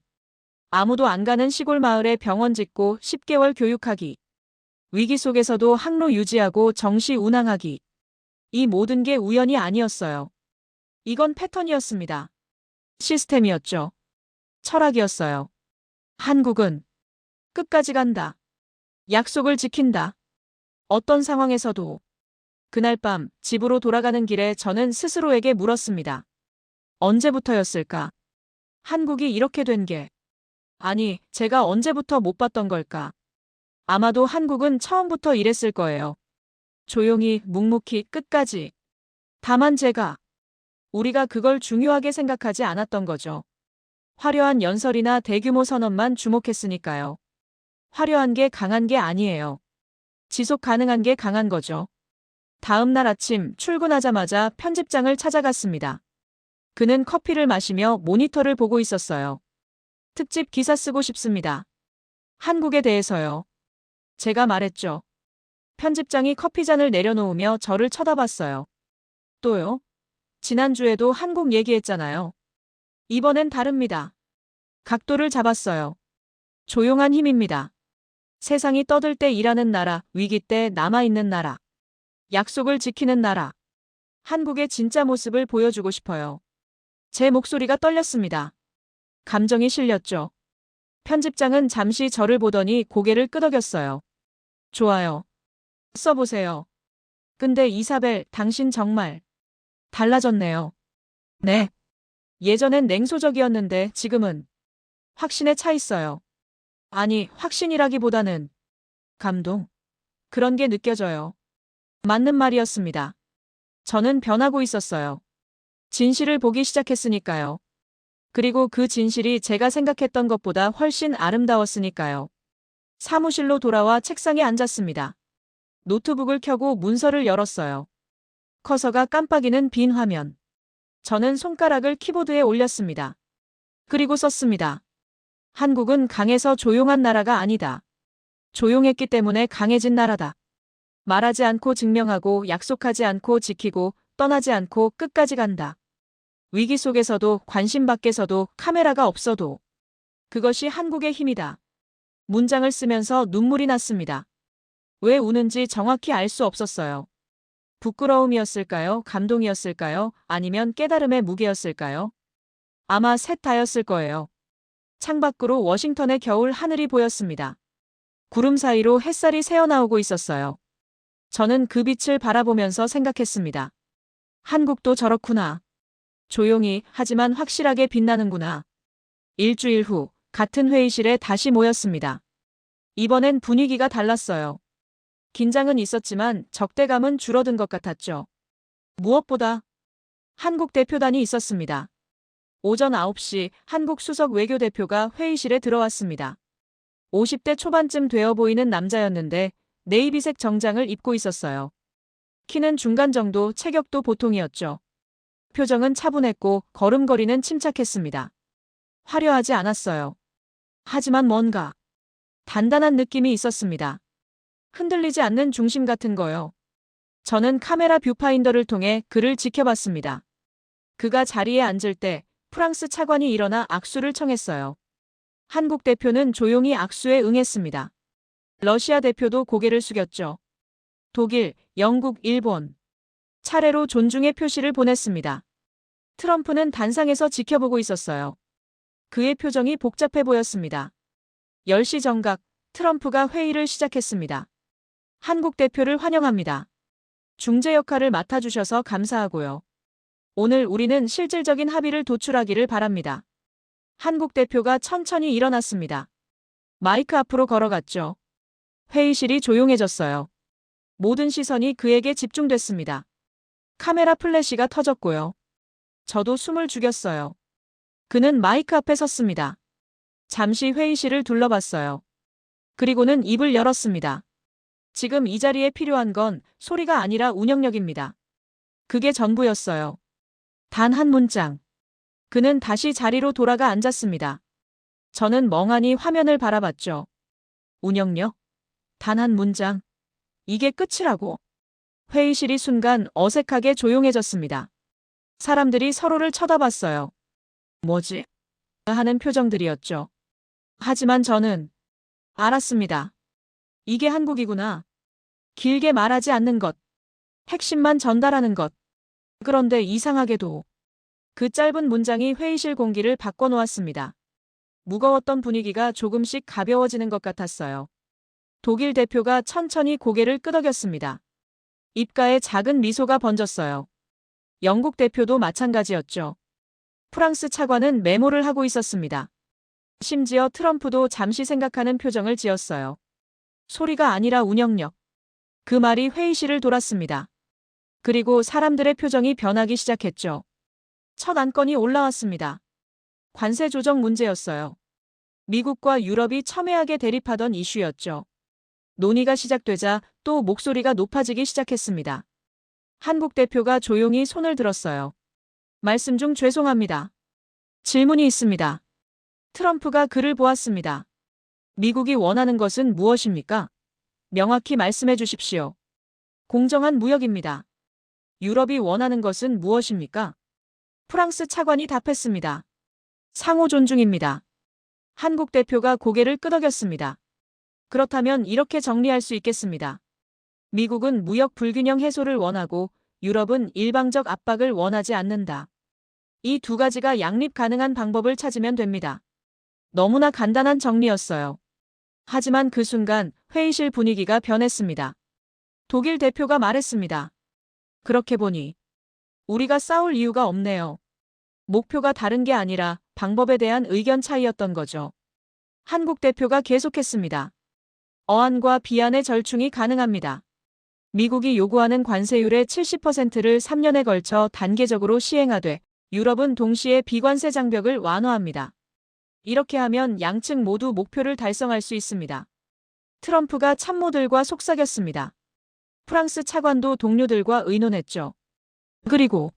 아무도 안 가는 시골 마을에 병원 짓고 10개월 교육하기. 위기 속에서도 항로 유지하고 정시 운항하기. 이 모든 게 우연이 아니었어요. 이건 패턴이었습니다. 시스템이었죠. 철학이었어요. 한국은 끝까지 간다. 약속을 지킨다. 어떤 상황에서도. 그날 밤 집으로 돌아가는 길에 저는 스스로에게 물었습니다. 언제부터였을까? 한국이 이렇게 된 게. 아니, 제가 언제부터 못 봤던 걸까? 아마도 한국은 처음부터 이랬을 거예요. 조용히, 묵묵히, 끝까지. 다만 우리가 그걸 중요하게 생각하지 않았던 거죠. 화려한 연설이나 대규모 선언만 주목했으니까요. 화려한 게 강한 게 아니에요. 지속 가능한 게 강한 거죠. 다음 날 아침 출근하자마자 편집장을 찾아갔습니다. 그는 커피를 마시며 모니터를 보고 있었어요. 특집 기사 쓰고 싶습니다. 한국에 대해서요. 제가 말했죠. 편집장이 커피잔을 내려놓으며 저를 쳐다봤어요. 또요? 지난주에도 한국 얘기했잖아요. 이번엔 다릅니다. 각도를 잡았어요. 조용한 힘입니다. 세상이 떠들 때 일하는 나라, 위기 때 남아있는 나라. 약속을 지키는 나라. 한국의 진짜 모습을 보여주고 싶어요. 제 목소리가 떨렸습니다. 감정이 실렸죠. 편집장은 잠시 저를 보더니 고개를 끄덕였어요. 좋아요. 써보세요. 근데 이사벨, 당신 정말 달라졌네요. 네. 예전엔 냉소적이었는데 지금은 확신에 차 있어요. 아니, 확신이라기보다는 감동. 그런 게 느껴져요. 맞는 말이었습니다. 저는 변하고 있었어요. 진실을 보기 시작했으니까요. 그리고 그 진실이 제가 생각했던 것보다 훨씬 아름다웠으니까요. 사무실로 돌아와 책상에 앉았습니다. 노트북을 켜고 문서를 열었어요. 커서가 깜빡이는 빈 화면. 저는 손가락을 키보드에 올렸습니다. 그리고 썼습니다. 한국은 강해서 조용한 나라가 아니다. 조용했기 때문에 강해진 나라다. 말하지 않고 증명하고 약속하지 않고 지키고 떠나지 않고 끝까지 간다. 위기 속에서도 관심 밖에서도 카메라가 없어도 그것이 한국의 힘이다. 문장을 쓰면서 눈물이 났습니다. 왜 우는지 정확히 알 수 없었어요. 부끄러움이었을까요? 감동이었을까요? 아니면 깨달음의 무게였을까요? 아마 셋 다였을 거예요. 창밖으로 워싱턴의 겨울 하늘이 보였습니다. 구름 사이로 햇살이 새어나오고 있었어요. 저는 그 빛을 바라보면서 생각했습니다. 한국도 저렇구나. 조용히 하지만 확실하게 빛나는구나. 일주일 후 같은 회의실에 다시 모였습니다. 이번엔 분위기가 달랐어요. 긴장은 있었지만 적대감은 줄어든 것 같았죠. 무엇보다 한국 대표단이 있었습니다. 오전 9시 한국 수석 외교대표가 회의실에 들어왔습니다. 50대 초반쯤 되어 보이는 남자였는데 네이비색 정장을 입고 있었어요. 키는 중간 정도, 체격도 보통이었죠. 표정은 차분했고 걸음걸이는 침착했습니다. 화려하지 않았어요. 하지만 뭔가 단단한 느낌이 있었습니다. 흔들리지 않는 중심 같은 거요. 저는 카메라 뷰파인더를 통해 그를 지켜봤습니다. 그가 자리에 앉을 때 프랑스 차관이 일어나 악수를 청했어요. 한국 대표는 조용히 악수에 응했습니다. 러시아 대표도 고개를 숙였죠. 독일, 영국, 일본. 차례로 존중의 표시를 보냈습니다. 트럼프는 단상에서 지켜보고 있었어요. 그의 표정이 복잡해 보였습니다. 10시 정각, 트럼프가 회의를 시작했습니다. 한국 대표를 환영합니다. 중재 역할을 맡아주셔서 감사하고요. 오늘 우리는 실질적인 합의를 도출하기를 바랍니다. 한국 대표가 천천히 일어났습니다. 마이크 앞으로 걸어갔죠. 회의실이 조용해졌어요. 모든 시선이 그에게 집중됐습니다. 카메라 플래시가 터졌고요. 저도 숨을 죽였어요. 그는 마이크 앞에 섰습니다. 잠시 회의실을 둘러봤어요. 그리고는 입을 열었습니다. 지금 이 자리에 필요한 건 소리가 아니라 운영력입니다. 그게 전부였어요. 단 한 문장. 그는 다시 자리로 돌아가 앉았습니다. 저는 멍하니 화면을 바라봤죠. 운영력? 단 한 문장. 이게 끝이라고. 회의실이 순간 어색하게 조용해졌습니다. 사람들이 서로를 쳐다봤어요. 뭐지? 하는 표정들이었죠. 하지만 저는 알았습니다. 이게 한국이구나. 길게 말하지 않는 것. 핵심만 전달하는 것. 그런데 이상하게도 그 짧은 문장이 회의실 공기를 바꿔놓았습니다. 무거웠던 분위기가 조금씩 가벼워지는 것 같았어요. 독일 대표가 천천히 고개를 끄덕였습니다. 입가에 작은 미소가 번졌어요. 영국 대표도 마찬가지였죠. 프랑스 차관은 메모를 하고 있었습니다. 심지어 트럼프도 잠시 생각하는 표정을 지었어요. 소리가 아니라 운영력. 그 말이 회의실을 돌았습니다. 그리고 사람들의 표정이 변하기 시작했죠. 첫 안건이 올라왔습니다. 관세 조정 문제였어요. 미국과 유럽이 첨예하게 대립하던 이슈였죠. 논의가 시작되자 또 목소리가 높아지기 시작했습니다. 한국 대표가 조용히 손을 들었어요. 말씀 중 죄송합니다. 질문이 있습니다. 트럼프가 그를 보았습니다. 미국이 원하는 것은 무엇입니까? 명확히 말씀해 주십시오. 공정한 무역입니다. 유럽이 원하는 것은 무엇입니까? 프랑스 차관이 답했습니다. 상호 존중입니다. 한국 대표가 고개를 끄덕였습니다. 그렇다면 이렇게 정리할 수 있겠습니다. 미국은 무역 불균형 해소를 원하고 유럽은 일방적 압박을 원하지 않는다. 이 두 가지가 양립 가능한 방법을 찾으면 됩니다. 너무나 간단한 정리였어요. 하지만 그 순간 회의실 분위기가 변했습니다. 독일 대표가 말했습니다. 그렇게 보니 우리가 싸울 이유가 없네요. 목표가 다른 게 아니라 방법에 대한 의견 차이였던 거죠. 한국 대표가 계속했습니다. 어안과 비안의 절충이 가능합니다. 미국이 요구하는 관세율의 70%를 3년에 걸쳐 단계적으로 시행하되 유럽은 동시에 비관세 장벽을 완화합니다. 이렇게 하면 양측 모두 목표를 달성할 수 있습니다. 트럼프가 참모들과 속삭였습니다. 프랑스 차관도 동료들과 의논했죠. 그리고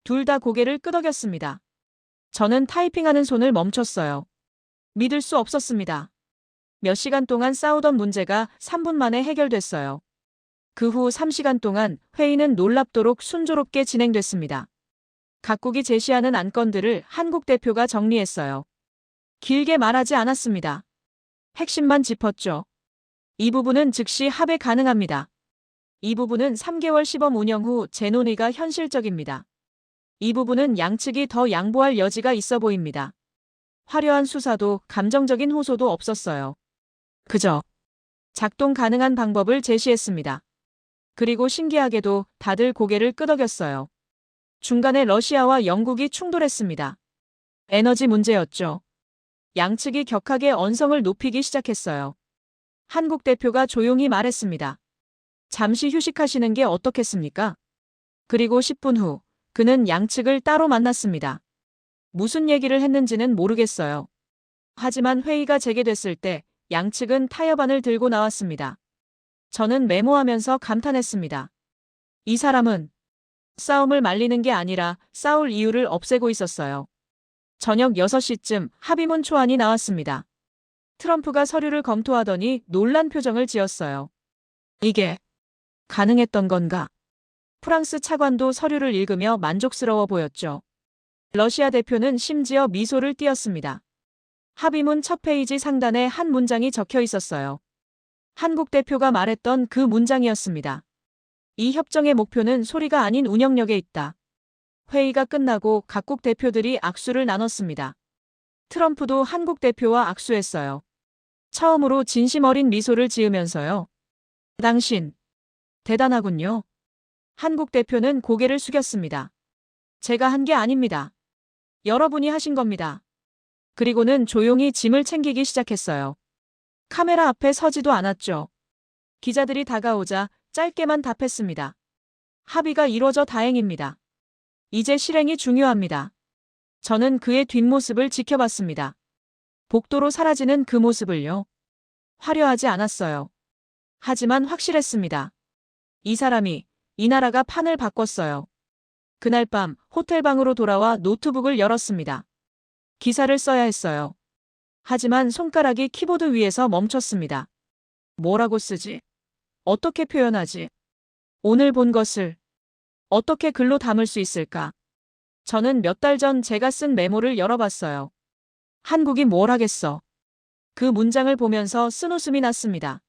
둘 다 고개를 끄덕였습니다. 저는 타이핑하는 손을 멈췄어요. 믿을 수 없었습니다. 몇 시간 동안 싸우던 문제가 3분 만에 해결됐어요. 그 후 3시간 동안 회의는 놀랍도록 순조롭게 진행됐습니다. 각국이 제시하는 안건들을 한국 대표가 정리했어요. 길게 말하지 않았습니다. 핵심만 짚었죠. 이 부분은 즉시 합의 가능합니다. 이 부분은 3개월 시범 운영 후 재논의가 현실적입니다. 이 부분은 양측이 더 양보할 여지가 있어 보입니다. 화려한 수사도 감정적인 호소도 없었어요. 그저 작동 가능한 방법을 제시했습니다. 그리고 신기하게도 다들 고개를 끄덕였어요. 중간에 러시아와 영국이 충돌했습니다. 에너지 문제였죠. 양측이 격하게 언성을 높이기 시작했어요. 한국 대표가 조용히 말했습니다. 잠시 휴식하시는 게 어떻겠습니까? 그리고 10분 후 그는 양측을 따로 만났습니다. 무슨 얘기를 했는지는 모르겠어요. 하지만 회의가 재개됐을 때 양측은 타협안을 들고 나왔습니다. 저는 메모하면서 감탄했습니다. 이 사람은 싸움을 말리는 게 아니라 싸울 이유를 없애고 있었어요. 저녁 6시쯤 합의문 초안이 나왔습니다. 트럼프가 서류를 검토하더니 놀란 표정을 지었어요. 이게 가능했던 건가? 프랑스 차관도 서류를 읽으며 만족스러워 보였죠. 러시아 대표는 심지어 미소를 띄었습니다. 합의문 첫 페이지 상단에 한 문장이 적혀 있었어요. 한국 대표가 말했던 그 문장이었습니다. 이 협정의 목표는 소리가 아닌 운영력에 있다. 회의가 끝나고 각국 대표들이 악수를 나눴습니다. 트럼프도 한국 대표와 악수했어요. 처음으로 진심 어린 미소를 지으면서요. 당신, 대단하군요. 한국 대표는 고개를 숙였습니다. 제가 한 게 아닙니다. 여러분이 하신 겁니다. 그리고는 조용히 짐을 챙기기 시작했어요. 카메라 앞에 서지도 않았죠. 기자들이 다가오자 짧게만 답했습니다. 합의가 이루어져 다행입니다. 이제 실행이 중요합니다. 저는 그의 뒷모습을 지켜봤습니다. 복도로 사라지는 그 모습을요. 화려하지 않았어요. 하지만 확실했습니다. 이 사람이, 이 나라가 판을 바꿨어요. 그날 밤 호텔방으로 돌아와 노트북을 열었습니다. 기사를 써야 했어요. 하지만 손가락이 키보드 위에서 멈췄습니다. 뭐라고 쓰지? 어떻게 표현하지? 오늘 본 것을 어떻게 글로 담을 수 있을까? 저는 몇 달 전 제가 쓴 메모를 열어봤어요. 한국이 뭘 하겠어? 그 문장을 보면서 쓴웃음이 났습니다.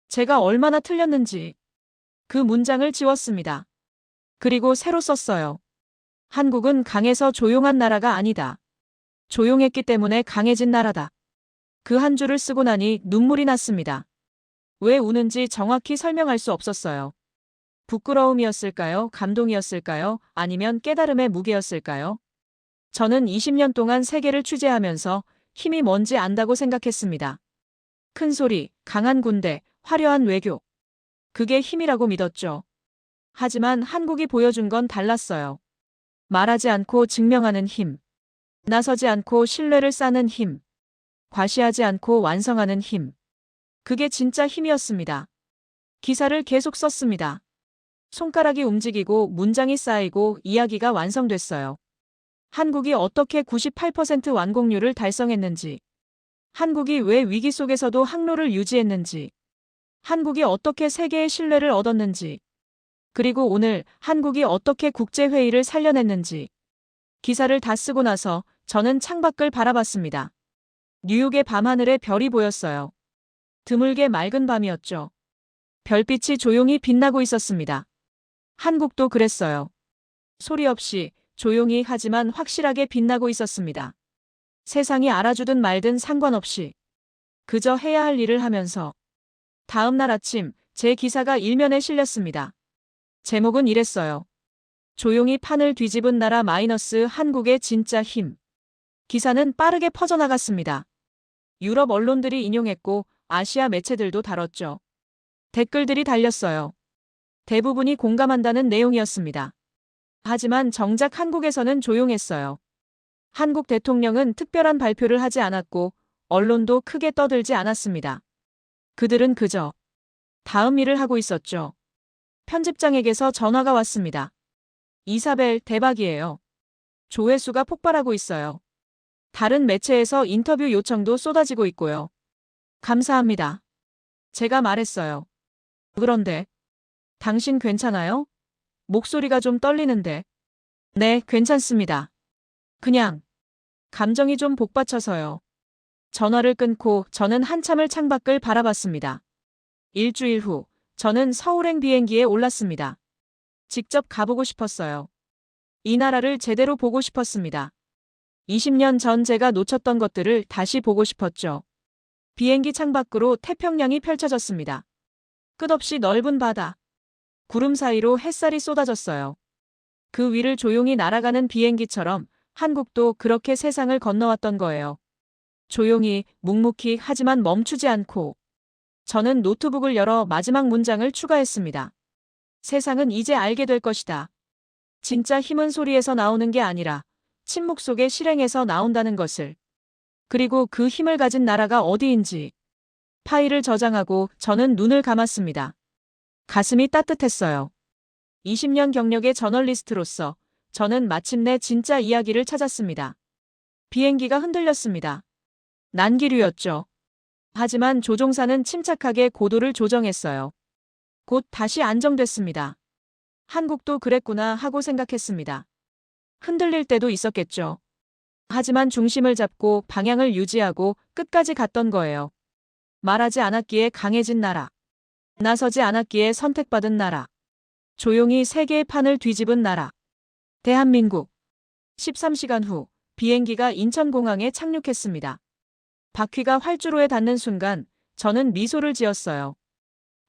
제가 얼마나 틀렸는지. 그 문장을 지웠습니다. 그리고 새로 썼어요. 한국은 강해서 조용한 나라가 아니다. 조용했기 때문에 강해진 나라다. 그 한 줄을 쓰고 나니 눈물이 났습니다. 왜 우는지 정확히 설명할 수 없었어요. 부끄러움이었을까요? 감동이었을까요? 아니면 깨달음의 무게였을까요? 저는 20년 동안 세계를 취재하면서 힘이 뭔지 안다고 생각했습니다. 큰 소리, 강한 군대, 화려한 외교. 그게 힘이라고 믿었죠. 하지만 한국이 보여준 건 달랐어요. 말하지 않고 증명하는 힘. 나서지 않고 신뢰를 쌓는 힘. 과시하지 않고 완성하는 힘. 그게 진짜 힘이었습니다. 기사를 계속 썼습니다. 손가락이 움직이고 문장이 쌓이고 이야기가 완성됐어요. 한국이 어떻게 98% 완공률을 달성했는지. 한국이 왜 위기 속에서도 항로를 유지했는지. 한국이 어떻게 세계의 신뢰를 얻었는지. 그리고 오늘 한국이 어떻게 국제회의를 살려냈는지. 기사를 다 쓰고 나서 저는 창밖을 바라봤습니다. 뉴욕의 밤하늘에 별이 보였어요. 드물게 맑은 밤이었죠. 별빛이 조용히 빛나고 있었습니다. 한국도 그랬어요. 소리 없이 조용히 하지만 확실하게 빛나고 있었습니다. 세상이 알아주든 말든 상관없이 그저 해야 할 일을 하면서. 다음 날 아침 제 기사가 일면에 실렸습니다. 제목은 이랬어요. 조용히 판을 뒤집은 나라 마이너스 한국의 진짜 힘. 기사는 빠르게 퍼져나갔습니다. 유럽 언론들이 인용했고 아시아 매체들도 다뤘죠. 댓글들이 달렸어요. 대부분이 공감한다는 내용이었습니다. 하지만 정작 한국에서는 조용했어요. 한국 대통령은 특별한 발표를 하지 않았고 언론도 크게 떠들지 않았습니다. 그들은 그저 다음 일을 하고 있었죠. 편집장에게서 전화가 왔습니다. 이사벨, 대박이에요. 조회수가 폭발하고 있어요. 다른 매체에서 인터뷰 요청도 쏟아지고 있고요. 감사합니다. 제가 말했어요. 그런데 당신 괜찮아요? 목소리가 좀 떨리는데. 네, 괜찮습니다. 그냥 감정이 좀 복받쳐서요. 전화를 끊고 저는 한참을 창밖을 바라봤습니다. 일주일 후 저는 서울행 비행기에 올랐습니다. 직접 가보고 싶었어요. 이 나라를 제대로 보고 싶었습니다. 20년 전 제가 놓쳤던 것들을 다시 보고 싶었죠. 비행기 창밖으로 태평양이 펼쳐졌습니다. 끝없이 넓은 바다. 구름 사이로 햇살이 쏟아졌어요. 그 위를 조용히 날아가는 비행기처럼 한국도 그렇게 세상을 건너왔던 거예요. 조용히, 묵묵히 하지만 멈추지 않고. 저는 노트북을 열어 마지막 문장을 추가했습니다. 세상은 이제 알게 될 것이다. 진짜 힘은 소리에서 나오는 게 아니라 침묵 속의 실행에서 나온다는 것을. 그리고 그 힘을 가진 나라가 어디인지. 파일을 저장하고 저는 눈을 감았습니다. 가슴이 따뜻했어요. 20년 경력의 저널리스트로서 저는 마침내 진짜 이야기를 찾았습니다. 비행기가 흔들렸습니다. 난기류였죠. 하지만 조종사는 침착하게 고도를 조정했어요. 곧 다시 안정됐습니다. 한국도 그랬구나 하고 생각했습니다. 흔들릴 때도 있었겠죠. 하지만 중심을 잡고 방향을 유지하고 끝까지 갔던 거예요. 말하지 않았기에 강해진 나라. 나서지 않았기에 선택받은 나라. 조용히 세계의 판을 뒤집은 나라. 대한민국. 13시간 후 비행기가 인천공항에 착륙했습니다. 바퀴가 활주로에 닿는 순간 저는 미소를 지었어요.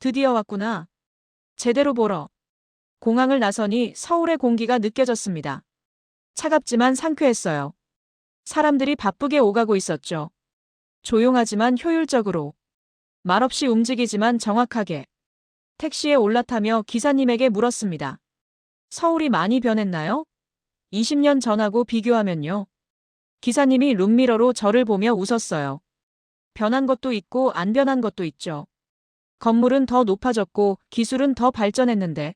드디어 왔구나. 제대로 보러. 공항을 나서니 서울의 공기가 느껴졌습니다. 차갑지만 상쾌했어요. 사람들이 바쁘게 오가고 있었죠. 조용하지만 효율적으로. 말없이 움직이지만 정확하게. 택시에 올라타며 기사님에게 물었습니다. 서울이 많이 변했나요? 20년 전하고 비교하면요. 기사님이 룸미러로 저를 보며 웃었어요. 변한 것도 있고 안 변한 것도 있죠. 건물은 더 높아졌고 기술은 더 발전했는데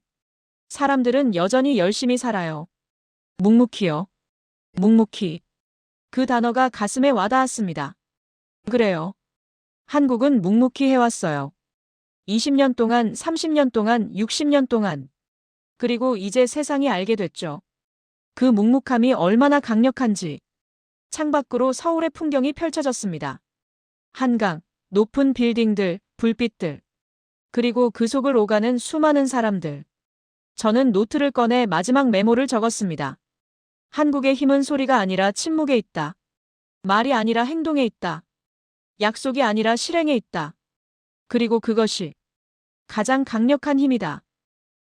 사람들은 여전히 열심히 살아요. 묵묵히요. 묵묵히. 그 단어가 가슴에 와닿았습니다. 그래요. 한국은 묵묵히 해왔어요. 20년 동안, 30년 동안, 60년 동안. 그리고 이제 세상이 알게 됐죠. 그 묵묵함이 얼마나 강력한지. 창밖으로 서울의 풍경이 펼쳐졌습니다. 한강, 높은 빌딩들, 불빛들. 그리고 그 속을 오가는 수많은 사람들. 저는 노트를 꺼내 마지막 메모를 적었습니다. 한국의 힘은 소리가 아니라 침묵에 있다. 말이 아니라 행동에 있다. 약속이 아니라 실행에 있다. 그리고 그것이 가장 강력한 힘이다.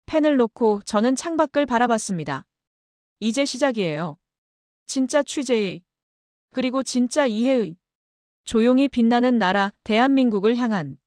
펜을 놓고 저는 창밖을 바라봤습니다. 이제 시작이에요. 진짜 취재의, 그리고 진짜 이해의, 조용히 빛나는 나라 대한민국을 향한